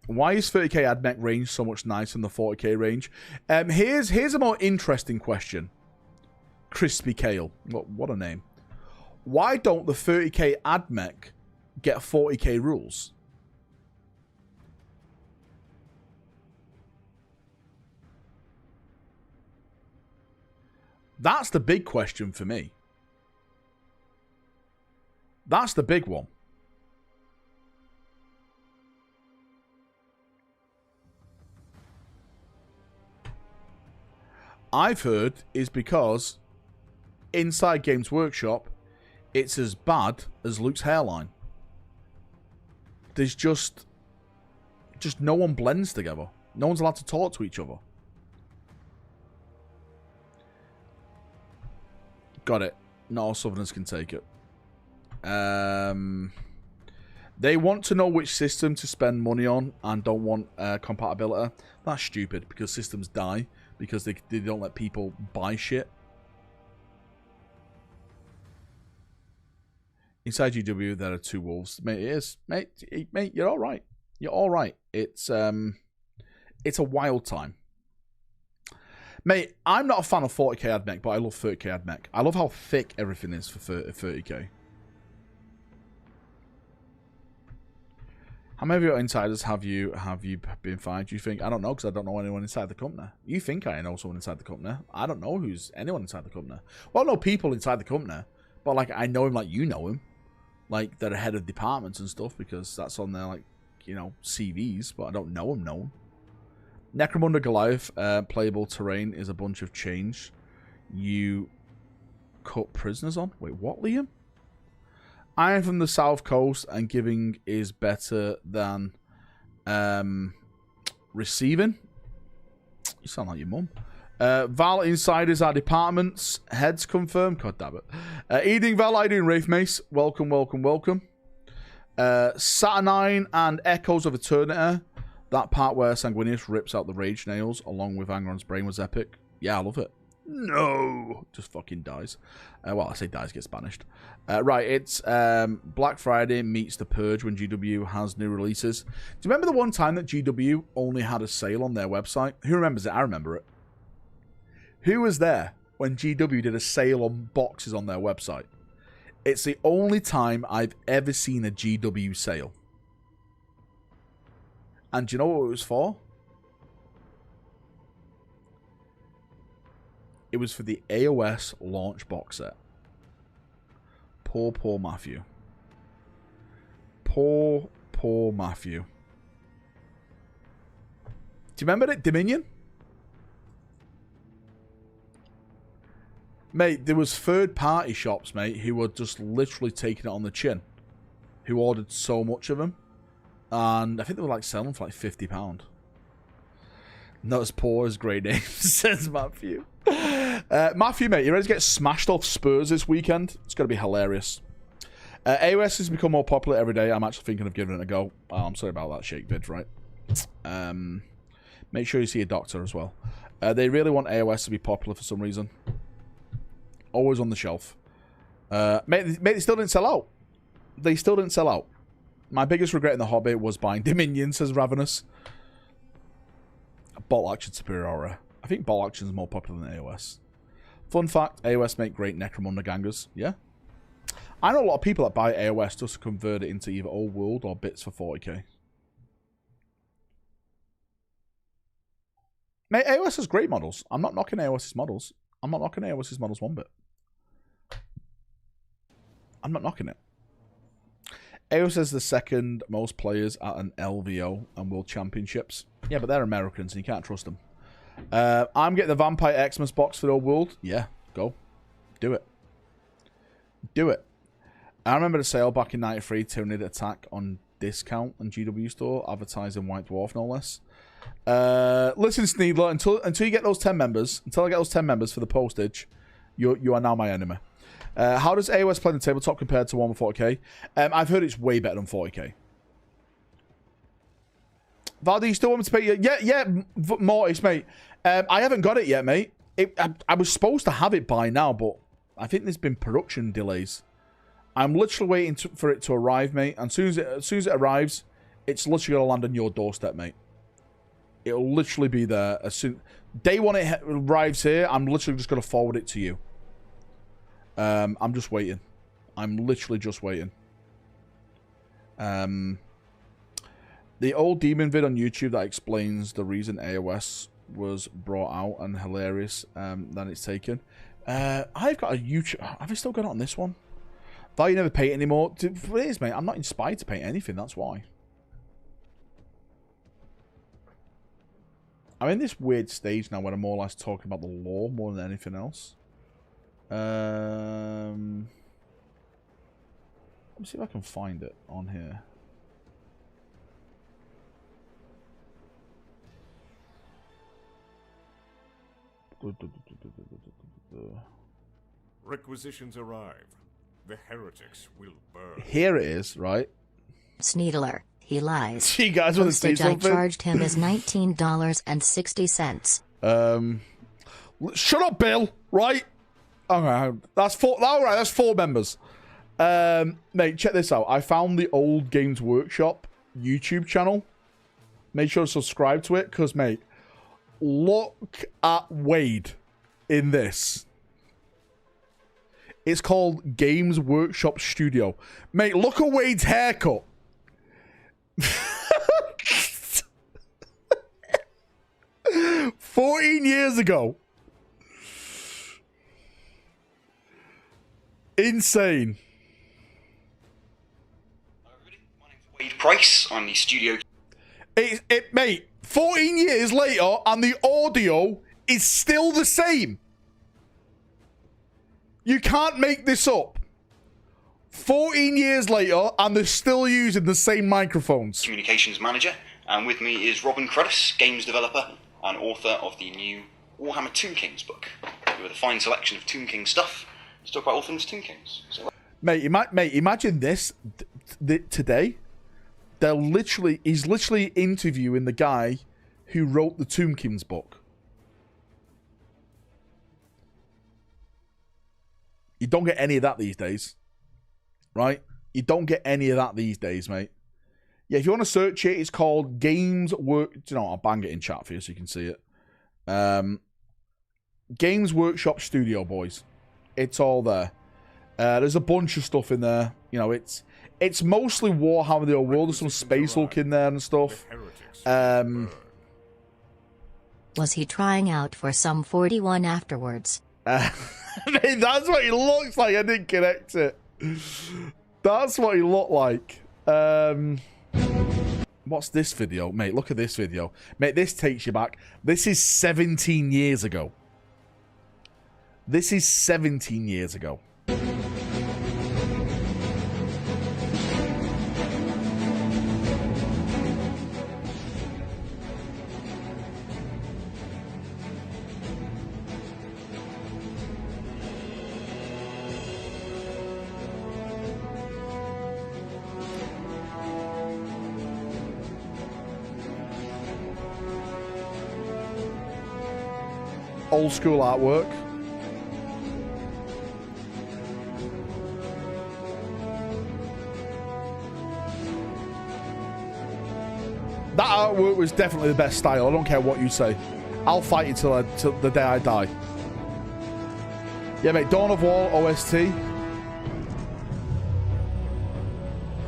Why is 30k AdMech range so much nicer than the 40k range? Here's a more interesting question. Crispy Kale. What a name. Why don't the 30k AdMech get 40k rules? That's the big question for me. That's the big one. I've heard is because inside Games Workshop, it's as bad as Luke's hairline. There's just no one blends together. No one's allowed to talk to each other. Got it. Not all Southerners can take it. They want to know which system to spend money on and don't want compatibility. That's stupid because systems die because they don't let people buy shit. Inside GW, there are 2 wolves. Mate, it is. Mate, you're all right. You're all right. It's a wild time. Mate, I'm not a fan of 40k AdMech, but I love 30k AdMech. I love how thick everything is for 30k. How many of your insiders have you been fired, do you think? I don't know, because I don't know anyone inside the company. You think I know someone inside the company. I don't know who's anyone inside the company. Well, I know people inside the company, but like I know him like you know him. Like they're head of departments and stuff, because that's on their, like, you know, CVs, but I don't know him. Necromunda Goliath, playable terrain is a bunch of change you cut prisoners on. Wait, what, Liam? I am from the south coast and giving is better than receiving. You sound like your mum. Val insiders are departments. Heads confirmed. God damn it. Eating Val, I doing Wraith Mace. Welcome. Saturnine and Echoes of Eternity. That part where Sanguinius rips out the rage nails along with Angron's brain was epic. Yeah, I love it. No! Just fucking dies. Well, I say dies, gets banished. Right, it's Black Friday meets the Purge when GW has new releases. Do you remember the one time that GW only had a sale on their website? Who remembers it? I remember it. Who was there when GW did a sale on boxes on their website? It's the only time I've ever seen a GW sale. And do you know what it was for? It was for the AOS launch box set. Poor Matthew. Poor Matthew. Do you remember it? Dominion? Mate, there was third-party shops, mate, who were just literally taking it on the chin. Who ordered so much of them. And I think they were like selling for like £50. Not as poor as Grey Names, says Matthew. Matthew, mate, you ready to get smashed off Spurs this weekend? It's going to be hilarious. AOS has become more popular every day. I'm actually thinking of giving it a go. Oh, I'm sorry about that shake vid, right? Make sure you see a doctor as well. They really want AOS to be popular for some reason. Always on the shelf. Mate, they still didn't sell out. They still didn't sell out. My biggest regret in the hobby was buying Dominion, says Ravenous. Bolt Action Superior. I think Bolt Action is more popular than AOS. Fun fact, AOS make great Necromunda gangers. Yeah. I know a lot of people that buy AOS just to convert it into either old world or bits for 40k. Mate, AOS has great models. I'm not knocking AOS's models. I'm not knocking AOS's models one bit. I'm not knocking it. AOS has the second most players at an LVO and World Championships. Yeah, but they're Americans and you can't trust them. I'm getting the Vampire Xmas box for the old world. Yeah, go. Do it. Do it. I remember the sale back in 93, Tyranid Attack on discount on GW Store, advertising White Dwarf, no less. Listen, Sneedler, until you get those 10 members, until I get those 10 members for the postage, you are now my enemy. How does AOS play in the tabletop compared to 1 with 40k? I've heard it's way better than 40k. Val, do you still want me to pay you? Yeah, Mortis, mate. I haven't got it yet, mate. I was supposed to have it by now, but I think there's been production delays. I'm literally waiting for it to arrive, mate. And as soon as it arrives, it's literally going to land on your doorstep, mate. It'll literally be there as soon. Day one it arrives here, I'm literally just going to forward it to you. I'm just waiting. I'm literally just waiting. The old demon vid on YouTube that explains the reason AOS was brought out and hilarious that it's taken. I've got a YouTube. Have I still got it on this one? Thought you never paint anymore. It is, mate. I'm not inspired to paint anything. That's why. I'm in this weird stage now where I'm more or less talking about the lore more than anything else. Let me see if I can find it on here. Requisitions arrive. The heretics will burn. Here it is, right? Sneedler, he lies. You guys want to say something? I charged him as $19.60. Shut up, Bill. Right? Okay, that's four. All right, that's 4 members. Mate, check this out. I found the old Games Workshop YouTube channel. Make sure to subscribe to it, because, mate, look at Wade in this. It's called Games Workshop Studio. Mate, look at Wade's haircut. 14 years ago. Insane. Wade Price, I'm the studio. Mate, 14 years later, and the audio is still the same. You can't make this up. 14 years later, and they're still using the same microphones. Communications manager, and with me is Robin Cruddas, games developer and author of the new Warhammer Tomb Kings book, with a fine selection of Tomb King stuff. Let's talk about all things Tomb Kings. So, mate, imagine this today. He's literally interviewing the guy who wrote the Tomb Kings book. You don't get any of that these days. Right? You don't get any of that these days, mate. Yeah, if you want to search it, it's called Games Work... You know, I'll bang it in chat for you so you can see it. Games Workshop Studio, boys. It's all there. There's a bunch of stuff in there. You know, it's mostly Warhammer the Old World. There's some Space Hulk in there and stuff. Was he trying out for some 41 afterwards? Mate, that's what he looks like. I didn't connect it. That's what he looked like. What's this video? Mate, look at this video. Mate, this takes you back. This is 17 years ago. This is 17 years ago. Old school artwork. That artwork was definitely the best style. I don't care what you say. I'll fight you till the day I die. Yeah, mate. Dawn of War OST.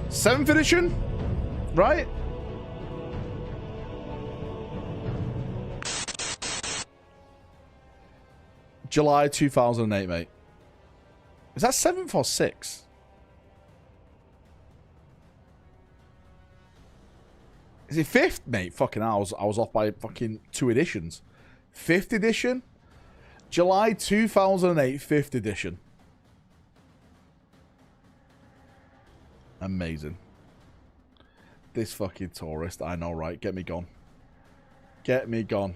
7th edition? Right? July 2008, mate. Is that 7th or 6th? Is it 5th, mate? Fucking hell, I was off by fucking 2 editions. 5th edition? July 2008, 5th edition. Amazing. This fucking tourist, I know, right? Get me gone. Get me gone.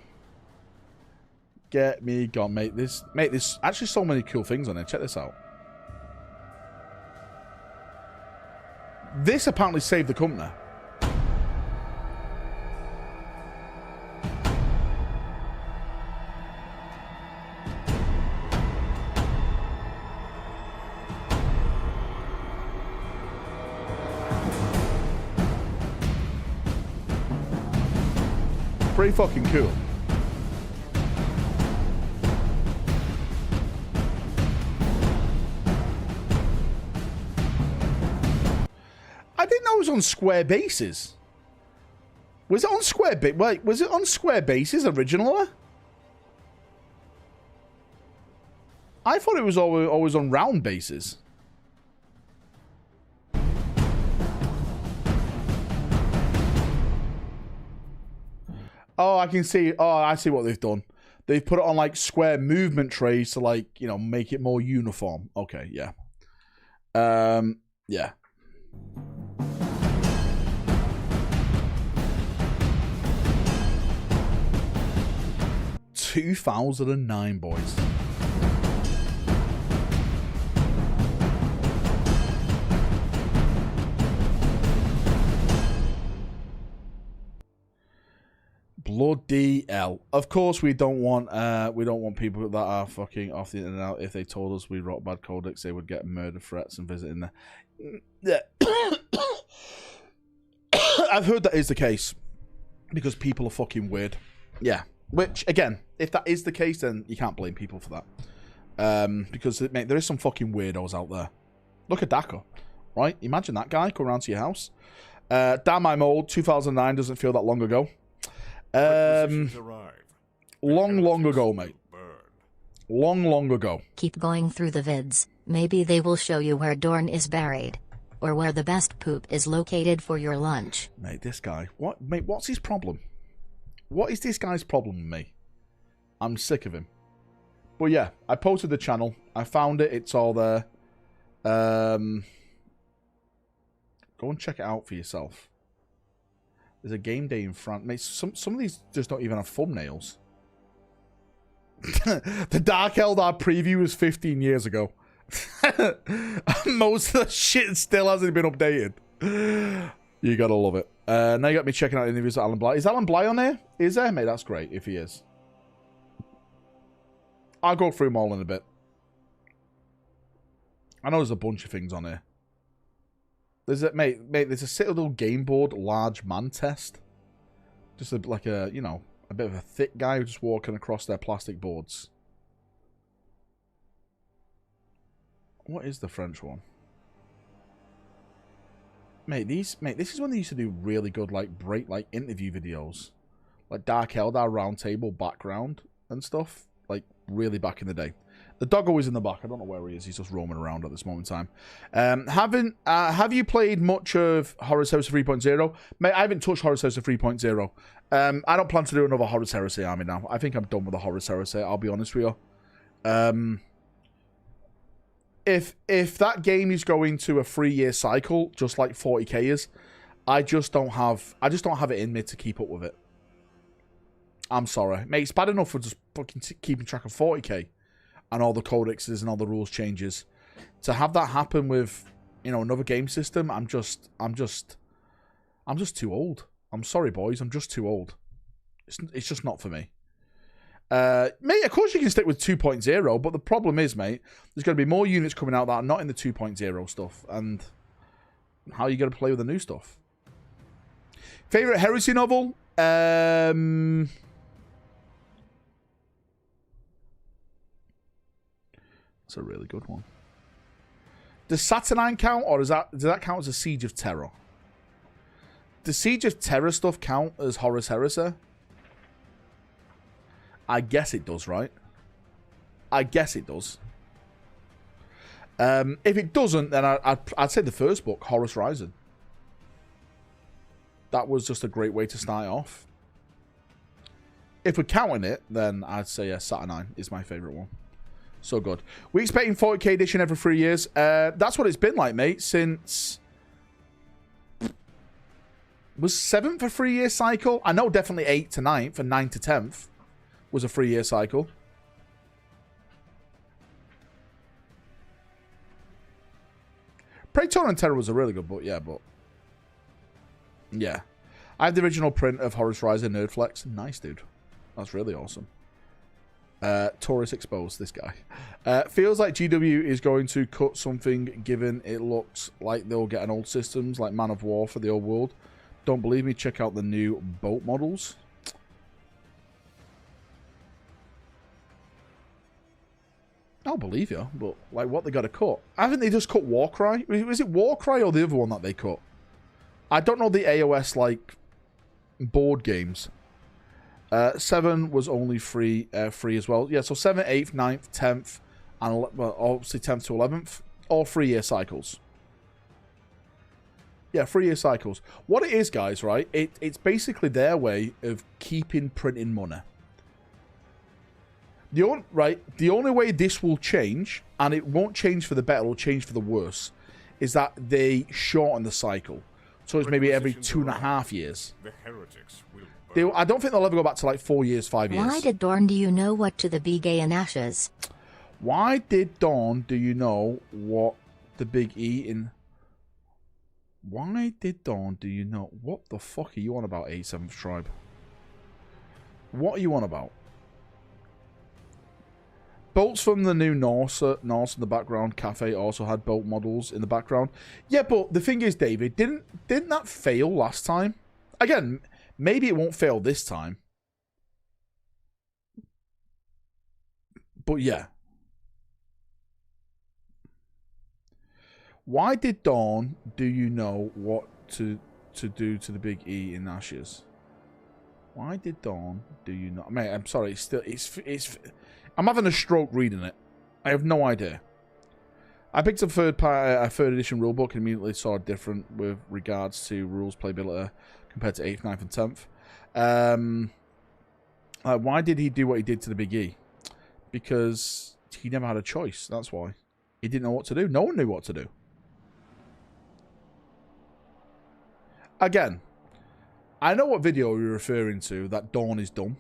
Get me gone, mate. There's actually so many cool things on there. Check this out. This apparently saved the company. Pretty fucking cool. I didn't know it was on square bases. Was it on square Wait, was it on square bases originally? I thought it was always on round bases. Oh, I can see. Oh, I see what they've done. They've put it on like square movement trays to like, you know, make it more uniform. Okay, yeah. Yeah. 2009, boys. Bloody hell. Of course we don't want people that are fucking off the internet. If they told us we wrote bad codex, they would get murder threats and visiting there. Yeah. I've heard that is the case. Because people are fucking weird. Yeah. Which, again, if that is the case, then you can't blame people for that. Because, mate, there is some fucking weirdos out there. Look at Daka, right? Imagine that guy come around to your house. Damn, I'm old. 2009 doesn't feel that long ago. Long ago, mate. Long ago. Keep going through the vids. Maybe they will show you where Dorn is buried. Or where the best poop is located for your lunch. Mate, this guy. What, mate, what's his problem? What is this guy's problem with me? I'm sick of him. But yeah, I posted the channel. I found it. It's all there. Go and check it out for yourself. There's a game day in France. Mate, some of these just don't even have thumbnails. The Dark Eldar preview was 15 years ago. Most of the shit still hasn't been updated. You gotta love it. Now you got me checking out interviews with Alan Bly. Is Alan Bly on there? Is there? Mate, that's great if he is. I'll go through them all in a bit. I know there's a bunch of things on here. There's a there's a Citadel game board large man test. Just like a, you know, a bit of a thick guy just walking across their plastic boards. What is the French one? Mate, this is when they used to do really good, like, interview videos. Like Dark Eldar roundtable background and stuff. Like, really back in the day. The doggo is in the back. I don't know where he is. He's just roaming around at this moment in time. Have you played much of Horus Heresy 3.0? Mate, I haven't touched Horus Heresy 3.0. I don't plan to do another Horus Heresy army now. I think I'm done with the Horus Heresy, I'll be honest with you. If that game is going to a 3-year cycle, just like 40k is, I just don't have it in me to keep up with it. I'm sorry. Mate, it's bad enough for just fucking keeping track of 40k and all the codexes and all the rules changes. To have that happen with, you know, another game system, I'm just too old. I'm sorry, boys. I'm just too old. It's just not for me. Mate, of course you can stick with 2.0, but the problem is, mate, there's going to be more units coming out that are not in the 2.0 stuff, and how are you going to play with the new stuff? Favorite Heresy novel? That's a really good one. Does Saturnine count, or does that count as a Siege of Terror? Does Siege of Terror stuff count as Horus Heresy? I guess it does, right? I guess it does. If it doesn't, then I'd say the first book, Horus Rising. That was just a great way to start off. If we're counting it, then I'd say Saturnine is my favourite one. So good. We're expecting 40k edition every 3 years. That's what it's been like, mate, since... Was 7th a 3-year cycle? I know definitely 8th to 9th and 9th to 10th was a 3-year cycle. Praetorian Terror was a really good book, yeah, but... Yeah. I have the original print of Horus Rising Nerdflex. Nice, dude. That's really awesome. Taurus Exposed, this guy. Feels like GW is going to cut something, given it looks like they'll get an old systems like Man of War for the old world. Don't believe me? Check out the new boat models. I'll believe you, but like what they got to cut? I think they just cut Warcry. Was it Warcry or the other one that they cut? I don't know the AOS like board games. 7 was only free as well. Yeah, so 7th, 8th, 9th, 10th, and well, obviously 10th to 11th, all 3-year cycles. Yeah, 3-year cycles. What it is, guys, right? It's basically their way of keeping printing money. The only way this will change, and it won't change for the better, it'll change for the worse, is that they shorten the cycle. So it's maybe every 2.5 years. The heretics will I don't think they'll ever go back to like 4 years, 5 years. Why did Dorn do you know what to the big A in ashes? Why did Dawn do you know what the big E in... Why did Dawn do you know... What the fuck are you on about, 87th Tribe? What are you on about? Boats from the new Norse in the background. Cafe also had boat models in the background. Yeah, but the thing is, David, didn't that fail last time? Again, maybe it won't fail this time. But yeah. Why did Dawn do you know what to do to the big E in ashes? Why did Dawn do you know? Mate, I'm sorry. It's I'm having a stroke reading it. I have no idea. I picked up a third edition rulebook and immediately saw it different with regards to rules playability compared to 8th, 9th, and 10th. Why did he do what he did to the Big E? Because he never had a choice. That's why. He didn't know what to do. No one knew what to do. Again, I know what video you're referring to, that Dawn is dumb.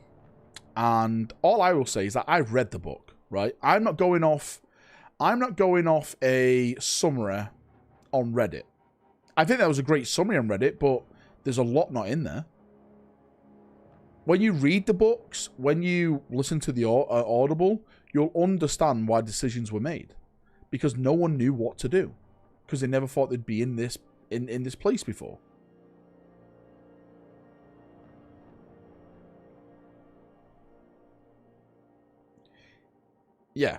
And all I will say is that I've read the book, right? I'm not going off a summary on Reddit. I think that was a great summary on Reddit, but there's a lot not in there. When you read the books, when you listen to the Audible, you'll understand why decisions were made. Because no one knew what to do. Because they never thought they'd be in this place before. Yeah.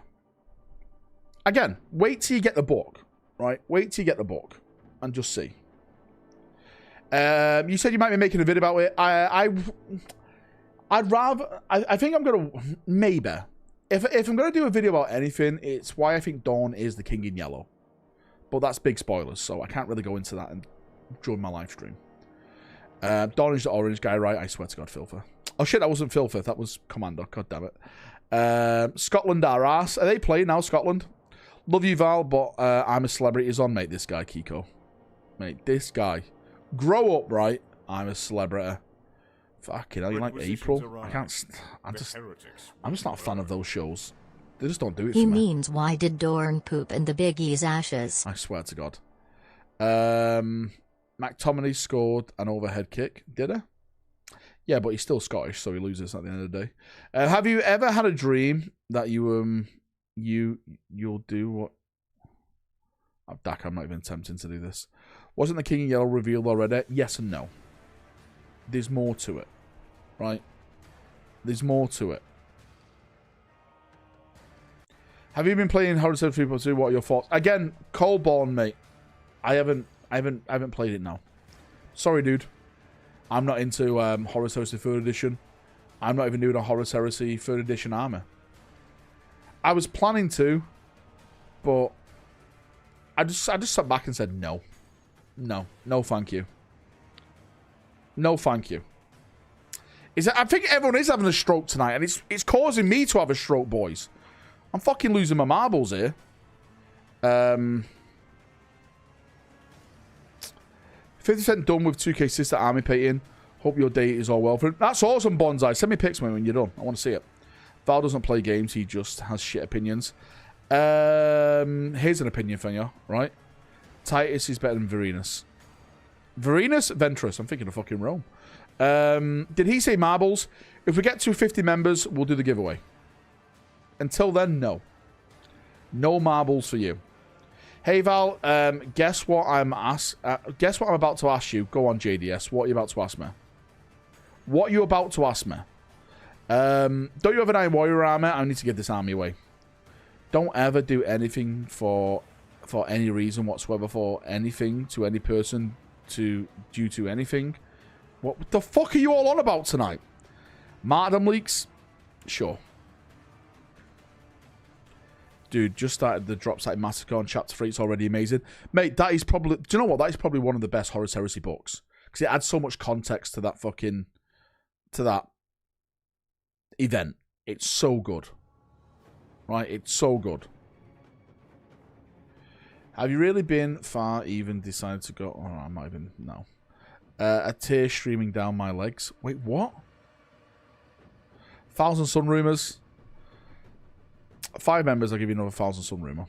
Again, wait till you get the book, right? Wait till you get the book and just see. You said you might be making a video about it. I'd rather... I think I'm going to... Maybe. If I'm going to do a video about anything, it's why I think Dawn is the King in Yellow. But that's big spoilers, so I can't really go into that during my live stream. Dawn is the orange guy, right? I swear to God, Filther. Oh shit, that wasn't Filther. That was Commander. God damn it. Scotland are ass. Are they playing now, Scotland? Love you, Val, but I'm a celebrity is on, mate. This guy, Kiko. Mate, this guy. Grow up, right? I'm a celebrity. Fucking hell, you like April? I can't... I'm just not a fan of those shows. They just don't do it for me. He means why did Dorn poop in the Big E's ashes? I swear to God. McTominay scored an overhead kick. Did he? Yeah, but he's still Scottish, so he loses at the end of the day. Have you ever had a dream that you'll do what? Oh, Dak, I'm not even attempting to do this. Wasn't the King in Yellow revealed already? Yes and no. There's more to it, right? There's more to it. Have you been playing Horizon 3.2? What are your thoughts? Again, Coldborn, mate. I haven't played it now. Sorry, dude. I'm not into Horus Heresy 3rd Edition. I'm not even doing a Horus Heresy 3rd Edition armor. I was planning to, but I just sat back and said no. No, thank you. No, thank you. I think everyone is having a stroke tonight, and it's causing me to have a stroke, boys. I'm fucking losing my marbles here. 50% done with 2K sister army painting. Hope your day is all well. That's awesome, Bonsai. Send me pics when you're done. I want to see it. Val doesn't play games. He just has shit opinions. Here's an opinion for you, right? Titus is better than Varenus. Varenus? Ventress. I'm thinking of fucking Rome. Did he say marbles? If we get to 50 members, we'll do the giveaway. Until then, no. No marbles for you. Hey Val, guess what I'm about to ask you. Go on, JDS. What are you about to ask me? What are you about to ask me? Don't you have an Iron Warrior armor? I need to give this army away. Don't ever do anything for any reason whatsoever, for anything, to any person, due to anything. What the fuck are you all on about tonight? Martyrdom leaks? Sure. Dude, just started the Drop Site Massacre on Chapter 3. It's already amazing. Mate, that is probably... Do you know what? That is probably one of the best Horus Heresy books. Because it adds so much context to that fucking... to that event. It's so good. Right? It's so good. Have you really been far, even decided to go... Oh, I'm not even... No. A tear streaming down my legs. Wait, what? 1,000 Sun Rumors. 5 members, I'll give you another 1,000 Sun Rumor.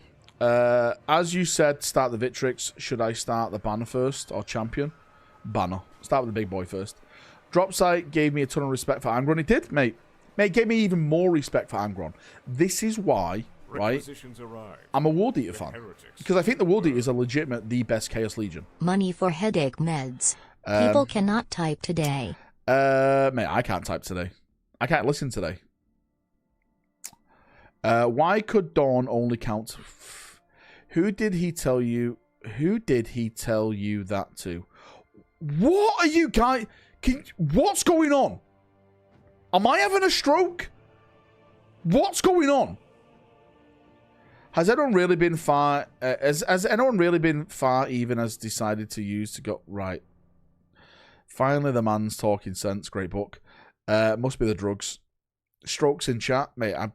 As you said, start the Victrix. Should I start the Banner first, or Champion? Banner. Start with the big boy first. Drop Site gave me a ton of respect for Angron. It did, mate. Mate, it gave me even more respect for Angron. This is why, right, I'm a World Eater fan. Because I think the World Eaters are legitimate the best Chaos Legion. Money for headache meds. People cannot type today. Mate, I can't type today. I can't listen today. Why could Dawn only count... Who did he tell you... Who did he tell you that to? What are you guys... What's going on? Am I having a stroke? What's going on? Has anyone really been far... has anyone really been far even has decided to use to go... Right. Finally, the man's talking sense. Great book. Must be the drugs. Strokes in chat. Mate, I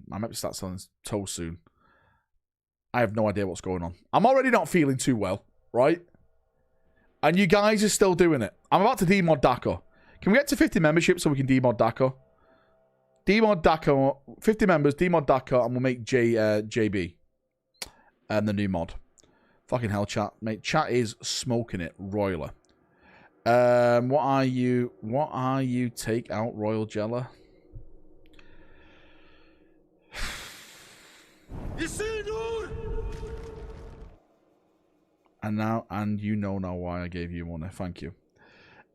might start selling toast soon. I have no idea what's going on. I'm already not feeling too well, right? And you guys are still doing it. I'm about to demod DACO. Can we get to 50 memberships so we can demod DACO? Demod DACO. 50 members, demod DACO, and we'll make JB. And the new mod. Fucking hell, chat. Mate, chat is smoking it royally. What are you? What are you? Take out Royal Jella. And you know now why I gave you money. Thank you.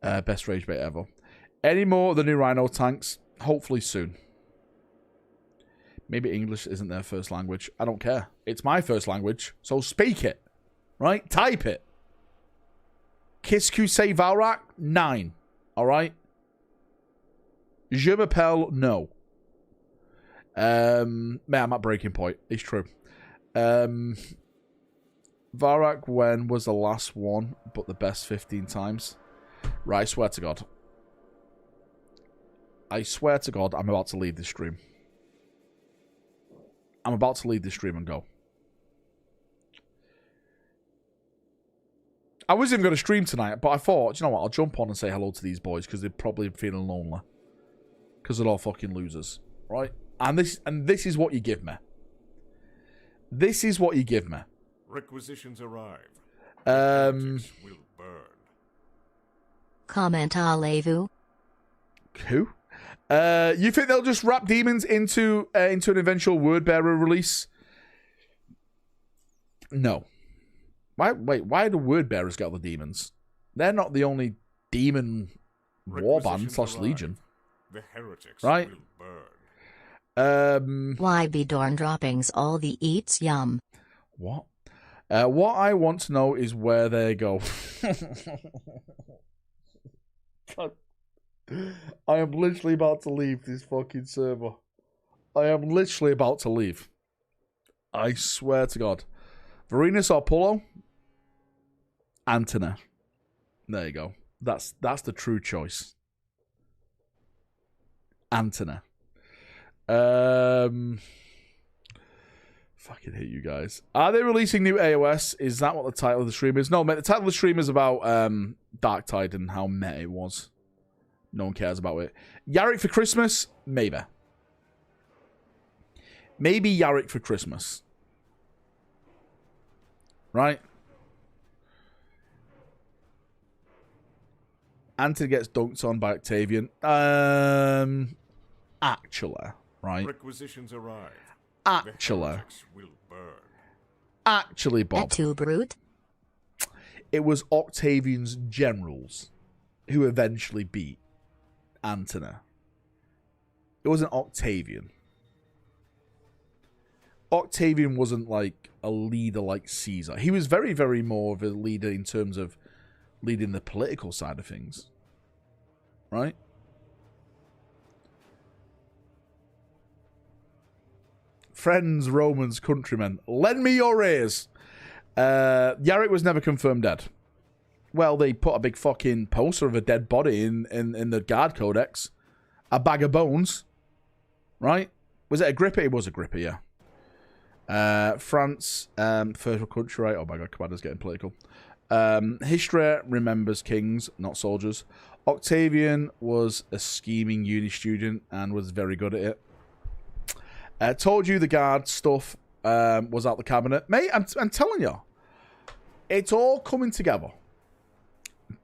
Best rage bait ever. Any more of the new Rhino tanks? Hopefully soon. Maybe English isn't their first language. I don't care. It's my first language, so speak it. Right? Type it. Kiss que say Valrak? 9. Alright? Je m'appelle no. Man, I'm at breaking point. It's true. Valrak, when was the last one, but the best 15 times? Right, I swear to God. I swear to God, I'm about to leave this stream. I'm about to leave this stream and go. I wasn't even going to stream tonight, but I thought, you know what, I'll jump on and say hello to these boys because they're probably feeling lonely. Because they're all fucking losers. Right? And this is what you give me. This is what you give me. Requisitions arrive. Will burn. Comment allez-vous? Who? You think they'll just wrap demons into an eventual word bearer release? No. Why do word bearers get all the demons? They're not the only demon warband / legion. The heretics right? will burn. Why be Dorn droppings all the eats yum? What? What I want to know is where they go. God. I am literally about to leave this fucking server. I am literally about to leave. I swear to God. Varinus or Polo? Antona. There you go. That's the true choice. Antona. Fucking hate you guys. Are they releasing new AOS? Is that what the title of the stream is? No, mate, the title of the stream is about Darktide and how meta it was. No one cares about it. Yarrick for Christmas? Maybe. Maybe Yarrick for Christmas. Right? Anthony gets dunked on by Octavian. Actually, right? Requisitions arrive. Actually. Will burn. Actually, Bob. Too brute? It was Octavian's generals who eventually beat Antony. It wasn't Octavian. Octavian wasn't like a leader like Caesar. He was very, very more of a leader in terms of leading the political side of things. Right? Friends, Romans, countrymen, lend me your ears. Yarrick was never confirmed dead. Well, they put a big fucking poster of a dead body in the guard codex. A bag of bones. Right? Was it Agrippa? It was Agrippa, yeah. France, first country, right? Oh my god, Commander's getting political. History remembers kings, not soldiers. Octavian was a scheming uni student and was very good at it. Told you the guard stuff was out the cabinet. Mate, I'm telling you. It's all coming together.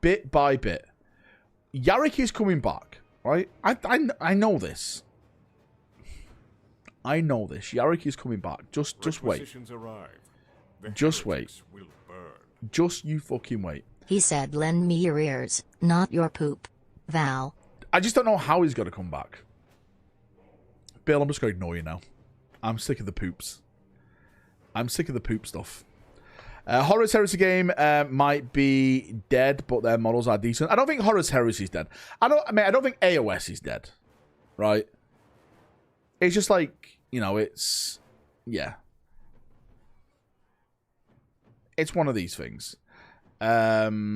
Bit by bit. Yarrick is coming back, right? I know this. I know this. Yarrick is coming back. Just wait. Just wait. Just you fucking wait. He said, lend me your ears, not your poop. Val. I just don't know how he's going to come back. Bill, I'm just going to ignore you now. I'm sick of the poops. I'm sick of the poop stuff. Horus Heresy game might be dead, but their models are decent. I don't think Horus Heresy is dead. I don't think AOS is dead. Right? It's just like, you know, it's... Yeah. It's one of these things. Why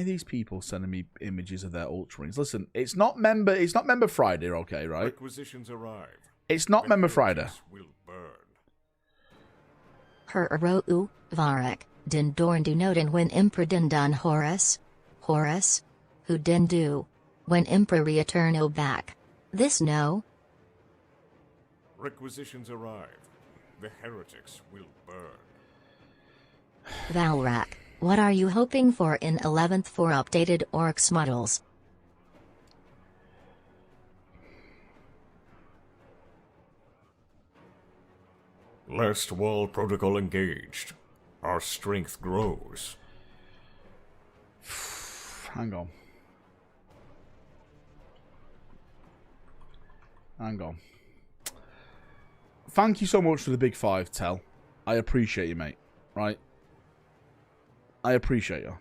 are these people sending me images of their Ultramarines? Listen, it's not member Friday, okay, right? Requisitions arrive. It's not member Friday. Her'u, Valrak, din dorn du noten when impra din dun Horus? Horus? Who din do? When impra returno back. This no? Requisitions arrive. The heretics will burn. Valrak, what are you hoping for in 11th for updated Orcs models? Last wall protocol engaged. Our strength grows. Hang on. Hang on. Thank you so much for the big 5, Tell. I appreciate you, mate. Right? I appreciate you.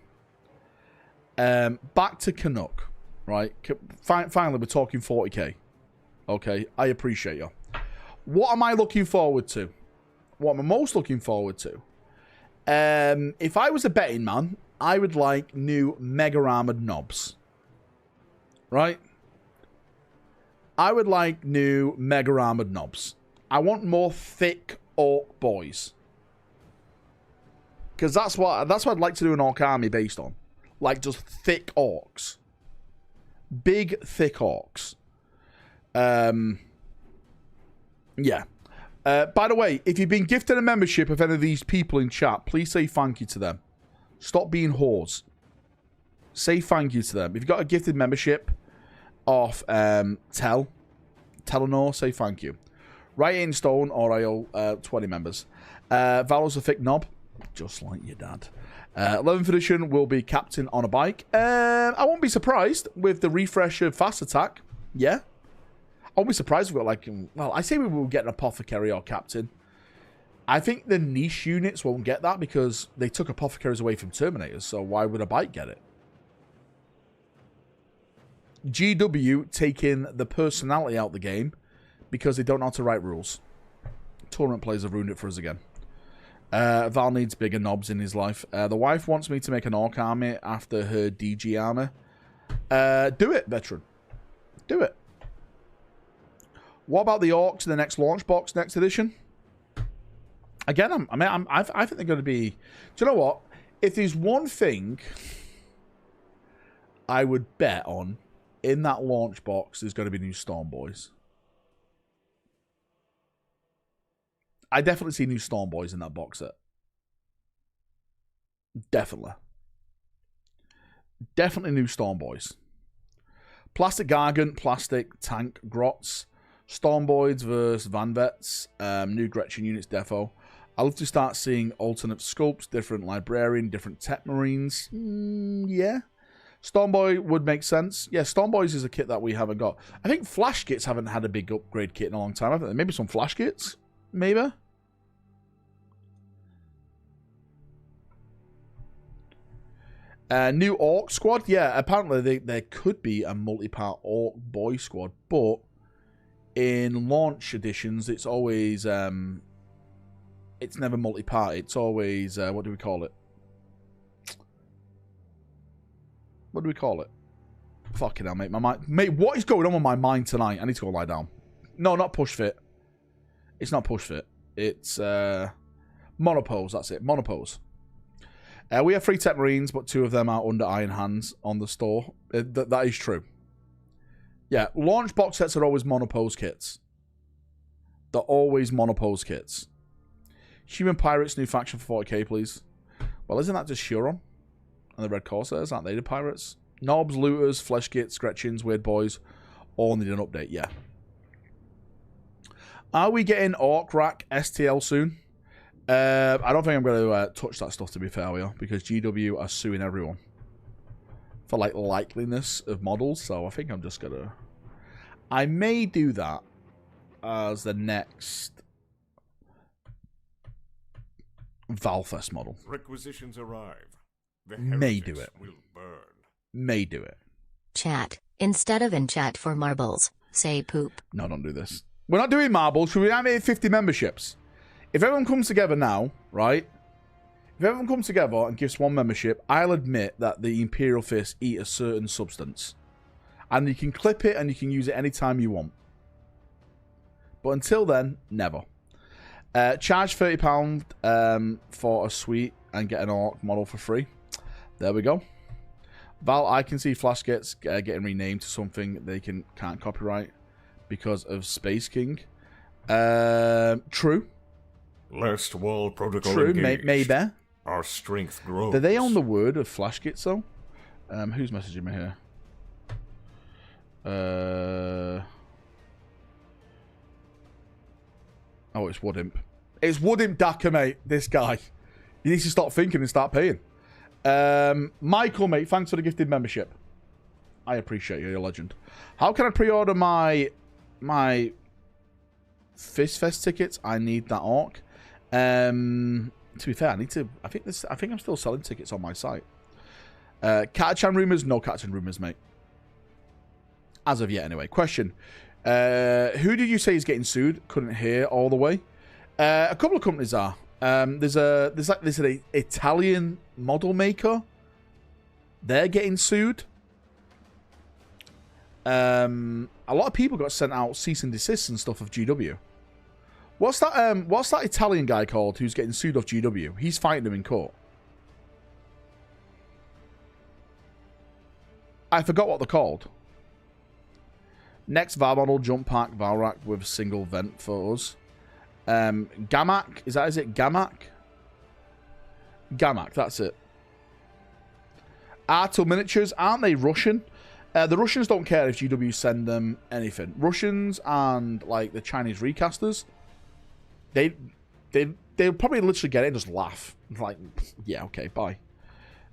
Back to Canuck. Right? Finally, we're talking 40k. Okay? I appreciate you. What am I looking forward to? What am I most looking forward to? If I was a betting man, I would like new Mega Armored Knobs. Right? I would like new Mega Armored Knobs. I want more thick Orc boys. Because that's what I'd like to do an Orc army based on. Like, just thick Orcs. Big, thick Orcs. Yeah. By the way, if you've been gifted a membership of any of these people in chat, please say thank you to them. Stop being whores. Say thank you to them. If you've got a gifted membership of Telenor, say thank you. Write it in stone or I'll 20 members. Valor's a thick knob, just like your dad. 11th edition will be captain on a bike. I won't be surprised with the refresh of fast attack. Yeah. I won't be surprised if we've got like... Well, I say we will get an apothecary or captain. I think the niche units won't get that because they took apothecaries away from Terminators, so why would a bike get it? GW taking the personality out of the game because they don't know how to write rules. Tournament players have ruined it for us again. Val needs bigger knobs in his life. The wife wants me to make an Orc army after her DG armor. Do it, veteran. Do it. What about the Orcs in the next launch box next edition? Again, I think they're going to be... Do you know what? If there's one thing I would bet on in that launch box, there's going to be new Storm Boys. I definitely see new Storm Boys in that box set. Definitely. Definitely new Storm Boys. Plastic Gargant, Plastic Tank Grots, Storm Boys versus Van Vets, new Gretchen units defo. I love to start seeing alternate sculpts, different Librarian, different Tech Marines. Yeah. Stormboy would make sense. Yeah, Stormboys is a kit that we haven't got. I think Flash kits haven't had a big upgrade kit in a long time, haven't they? Maybe some Flash kits? Maybe? New Orc squad? Yeah, apparently there could be a multi-part Orc boy squad, but in launch editions, it's always... it's never multi-part. It's always... what do we call it? What do we call it? Fucking hell, mate. My mind... Mate, what is going on with my mind tonight? I need to go lie down. No, not push fit. It's not push fit. It's monopose. That's it. Monopose. We have 3 Tech Marines, but 2 of them are under Iron Hands on the store. That is true. Yeah, launch box sets are always monopose kits. They're always monopose kits. Human Pirates, new faction for 40k, please. Well, isn't that just Huron? And the Red Corsairs, aren't they the pirates? Knobs, Looters, Flesh Kits, Gretchins, Weird Boys, all need an update, yeah. Are we getting Orc Rack STL soon? I don't think I'm going to touch that stuff, to be fair with you, because GW are suing everyone for, like, likeliness of models, so I think I'm just going to... I may do that as the next Valfest model. Requisitions arrive. The May do it. Will burn. May do it. Chat. Instead of in chat for marbles, say poop. No, don't do this. We're not doing marbles. Should we have 50 memberships? If everyone comes together now, right? If everyone comes together and gives 1 membership, I'll admit that the Imperial Fists eat a certain substance. And you can clip it and you can use it anytime you want. But until then, never. Charge £30 for a suite and get an Orc model for free. There we go. Val, I can see Flash Kits getting renamed to something they can't copyright because of Space King. True. Last wall protocol True, engaged. maybe. Our strength grows. Do they own the word of Flash Kits, though? Who's messaging me here? Oh, it's Woodimp. It's Woodimp Daka, mate. This guy. You need to stop thinking and start paying. Michael, mate, thanks for the gifted membership. I appreciate you. You're a legend. How can I pre-order my Fist Fest tickets? I need that Orc. To be fair, I think I'm still selling tickets on my site. Catachan rumors? No Catachan rumors, mate. As of yet, anyway. Question. Who did you say is getting sued? Couldn't hear all the way. A couple of companies are. There's an Italian model maker. They're getting sued. A lot of people got sent out cease and desist and stuff of GW. What's that Italian guy called who's getting sued of GW? He's fighting them in court. I forgot what they're called. Next VAR model, jump pack Valrak with single vent for us. Gamak, is it Gamak? Gamak, that's it. Artel Miniatures, aren't they Russian? The Russians don't care if GW send them anything. Russians and like the Chinese recasters, they'll probably literally get it and just laugh. Like, yeah, okay, bye.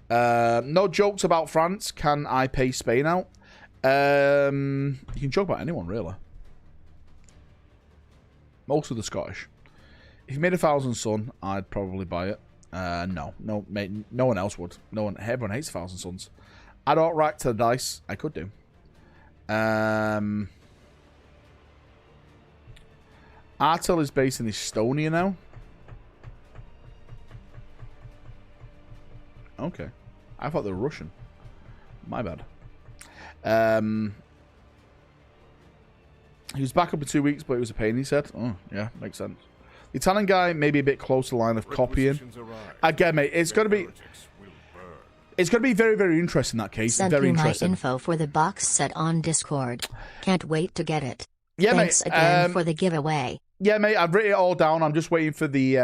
No jokes about France. Can I pay Spain out? You can joke about anyone, really. Most of the Scottish. If you made 1,000 Sun, I'd probably buy it. No, mate, no one else would. Everyone hates 1,000 Suns. I'd outright to the dice. I could do. Artel is based in Estonia now. Okay. I thought they were Russian. My bad. He was back up in 2 weeks, but it was a pain, he said. Oh, yeah, makes sense. The Italian guy may be a bit close to the line of copying. Again, mate, it's going to be... It's going to be very, very interesting, that case. Sent very you interesting. my info for the box set on Discord. Can't wait to get it. Yeah, Thanks mate, again for the giveaway. Yeah, mate, I've written it all down. I'm just waiting for the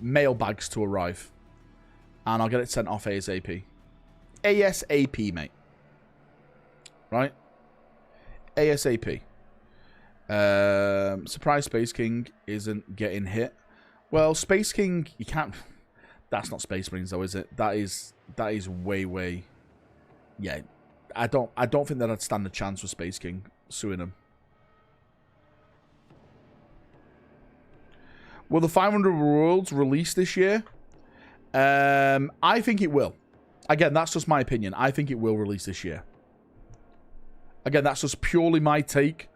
mail bags to arrive. And I'll get it sent off ASAP. ASAP, mate. Right? ASAP. Surprise Space King isn't getting hit. Well, Space King, you can't... That's not Space Marines, though, is it? That is way. Yeah, I don't think that I'd stand a chance with Space King suing him. Will the 500 Worlds release this year? I think it will. Again, that's just my opinion. I think it will release this year. Again, that's just purely my take.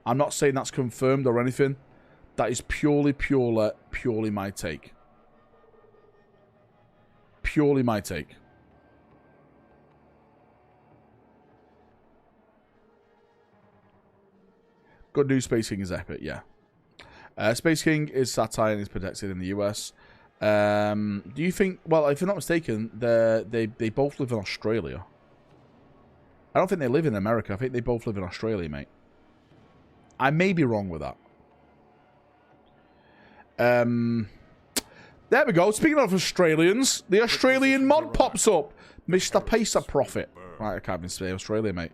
I'm not saying that's confirmed or anything. That is purely my take. Purely my take. Good news, Space King is epic, yeah. Space King is satire and is protected in the US. Do you think... Well, if I'm not mistaken, they both live in Australia. I don't think they live in America. I think they both live in Australia, mate. I may be wrong with that. There we go. Speaking of Australians, the Australian mod pops up. Mr. Pacer Prophet. Right, I can't even say Australia, mate.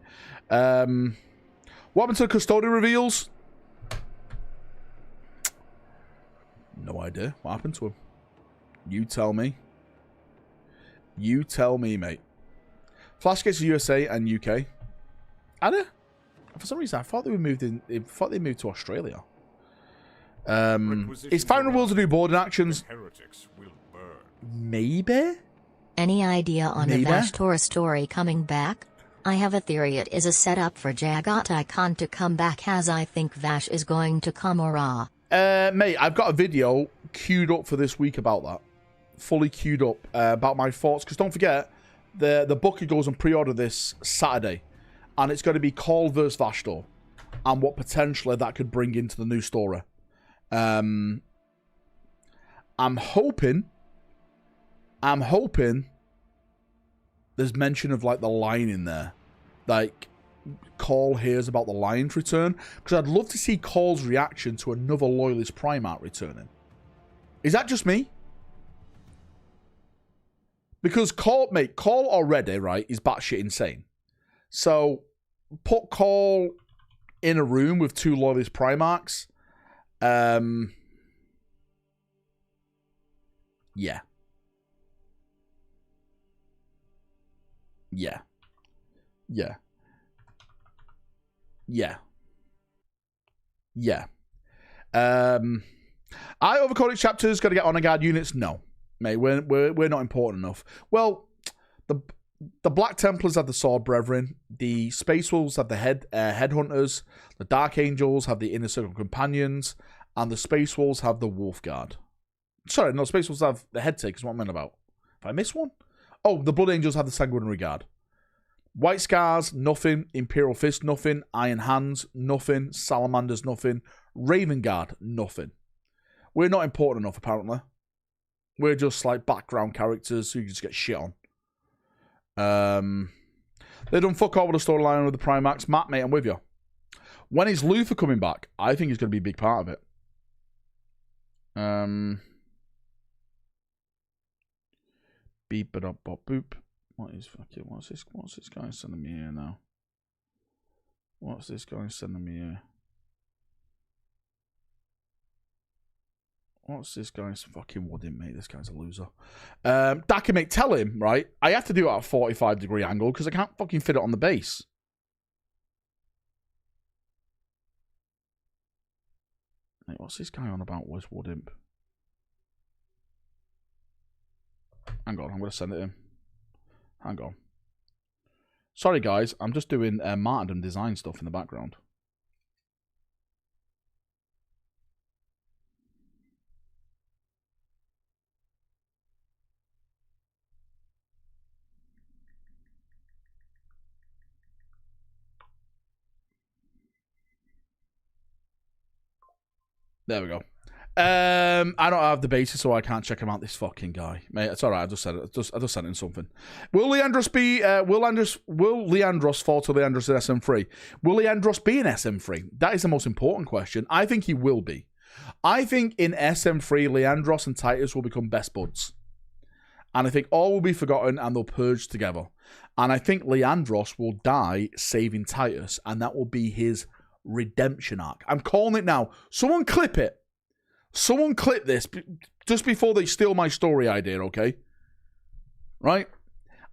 What happened to the custodian reveals? No idea. What happened to him? You tell me. You tell me, mate. Flash gets to USA and UK. Are they? For some reason, I thought they moved in. I thought they moved to Australia. Is 500 Worlds to do boarding actions? Maybe. Any idea on Maybe. a Vashtor story coming back? I have a theory it is a setup for Jagat Khan to come back, as I think Vash is going to Kamora. Mate, I've got a video queued up for this week about that. Fully queued up about my thoughts. Because don't forget, the book goes on pre-order this Saturday. And it's going to be Call vs. Vashtor. And what potentially that could bring into the new story. I'm hoping there's mention of, like, the line in there. Like, Call hears about the lion's return. Because I'd love to see Call's reaction to another Loyalist Primarch returning. Is that just me? Because Call already, right, is batshit insane. So, put Call in a room with two Loyalist Primarchs. Yeah. Yeah. Yeah. Yeah. Yeah. I overcoded chapters, got to get honor guard units. No, mate, we're not important enough. Well, the Black Templars have the Sword Brethren, the Space Wolves have the Headhunters, the Dark Angels have the Inner Circle Companions, and the Space Wolves have the Wolf Guard. Sorry, no, Space Wolves have the Head Takers. What am I about? If I miss one? Oh, the Blood Angels have the Sanguinary Guard. White Scars, nothing. Imperial Fist, nothing. Iron Hands, nothing. Salamanders, nothing. Raven Guard, nothing. We're not important enough, apparently. We're just like background characters who you just get shit on. They done fuck all with the storyline with the Primax. Matt, mate, I'm with you. When is Luther coming back? I think he's going to be a big part of it. Beep it up, bop boop. What's this guy sending me here now? What's this guy sending me here? What's this guy's fucking wooden, mate? This guy's a loser. Daka, mate, tell him, right? I have to do it at a 45-degree angle because I can't fucking fit it on the base. Mate, what's this guy on about? Where's Woodimp? Hang on, I'm going to send it in. Hang on. Sorry, guys. I'm just doing martyrdom design stuff in the background. There we go. I don't have the basis, so I can't check him out. This fucking guy, mate. It's all right. I just said it. I just sent in something. Will Leandros be? Will Leandros fall to Leandros in SM3? Will Leandros be in SM3? That is the most important question. I think he will be. I think in SM3, Leandros and Titus will become best buds, and I think all will be forgotten and they'll purge together. And I think Leandros will die saving Titus, and that will be his redemption arc. I'm calling it now. Someone clip it. Someone clip this just before they steal my story idea, okay? Right?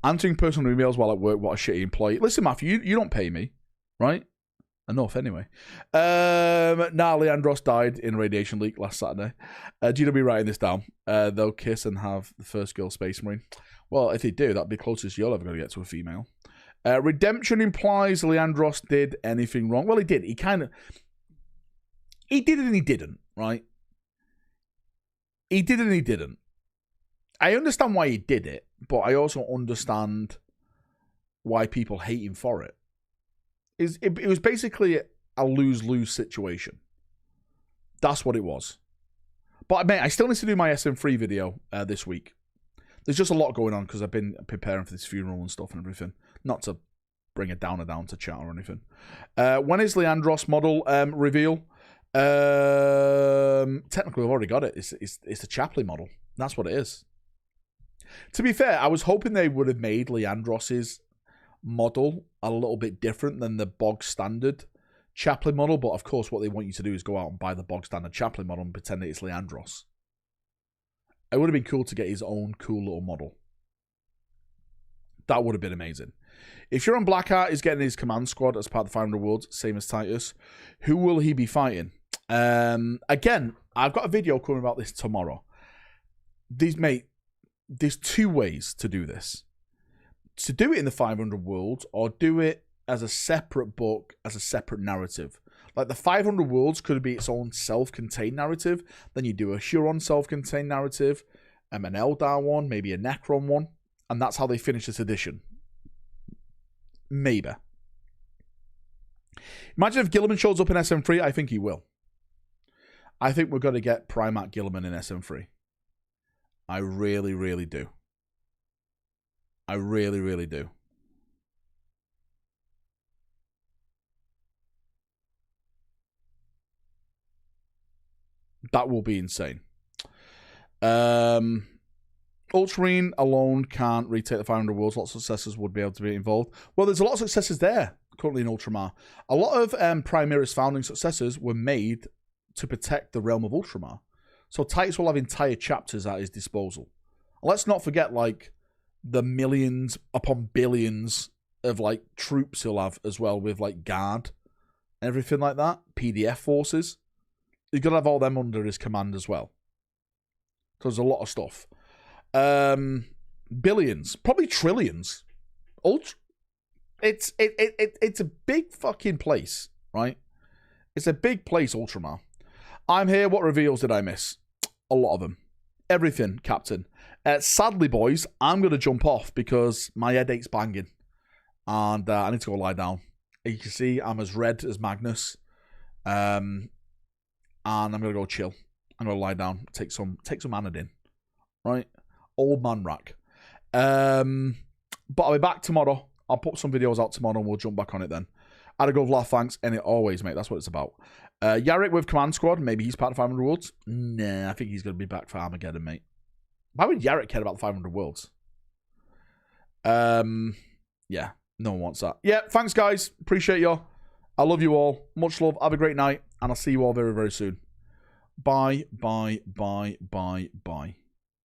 Answering personal emails while at work, what a shitty employee. Listen, Matthew, you don't pay me, right? Enough, anyway. Now, Leandros died in a radiation leak last Saturday. GW writing this down. They'll kiss and have the first girl space marine. Well, if they do, that'd be closest you're ever going to get to a female. Redemption implies Leandros did anything wrong. Well, he did. He did it and he didn't, right? He did it and he didn't. I understand why he did it, but I also understand why people hate him for it. It was basically a lose-lose situation. That's what it was. But, mate, I still need to do my SM3 video this week. There's just a lot going on because I've been preparing for this funeral and stuff and everything. Not to bring it down to chat or anything. When is Leandros model reveal? Technically, we've already got it. It's the Chapley model. That's what it is. To be fair, I was hoping they would have made Leandros's model a little bit different than the bog standard Chapley model, but of course what they want you to do is go out and buy the bog standard Chapley model and pretend that it's Leandros. It would have been cool to get his own cool little model. That would have been amazing. If you're on Blackheart, he's getting his command squad as part of the 500 Worlds, same as Titus. Who will he be fighting? Again, I've got a video coming about this tomorrow. There's two ways to do this. To do it in the 500 Worlds, or do it as a separate book, as a separate narrative. Like the 500 Worlds could be its own self-contained narrative. Then you do a Huron self-contained narrative, an Eldar one, maybe a Necron one. And that's how they finish this edition. Maybe. Imagine if Gilliman shows up in SM3. I think he will. I think we're going to get Primarch Gilliman in SM3. I really, really do. I really, really do. That will be insane. Ultramarine alone can't retake the 500 Worlds. Lots of successors would be able to be involved. Well, there's a lot of successors there currently in Ultramar. A lot of Primaris founding successors were made to protect the realm of Ultramar. So Titus will have entire chapters at his disposal. And let's not forget, like, the millions upon billions of, like, troops he'll have as well with, like, Guard and everything like that. PDF forces. He's got to have all them under his command as well. So there's a lot of stuff. Billions, probably trillions. It's a big fucking place, right? It's a big place, Ultramar. I'm here. What reveals did I miss? A lot of them. Everything, Captain. Sadly, boys, I'm going to jump off because my headache's banging. And I need to go lie down. You can see I'm as red as Magnus. And I'm going to go chill. I'm going to lie down, take some Anodin. Right? Old man rack. But I'll be back tomorrow. I'll put some videos out tomorrow and we'll jump back on it then. Had a good laugh, thanks. And it always, mate. That's what it's about. Yarrick with Command Squad. Maybe he's part of 500 Worlds. Nah, I think he's going to be back for Armageddon, mate. Why would Yarrick care about the 500 Worlds? Yeah, no one wants that. Yeah, thanks, guys. Appreciate you. I love you all. Much love. Have a great night. And I'll see you all very, very soon. Bye, bye, bye, bye, bye.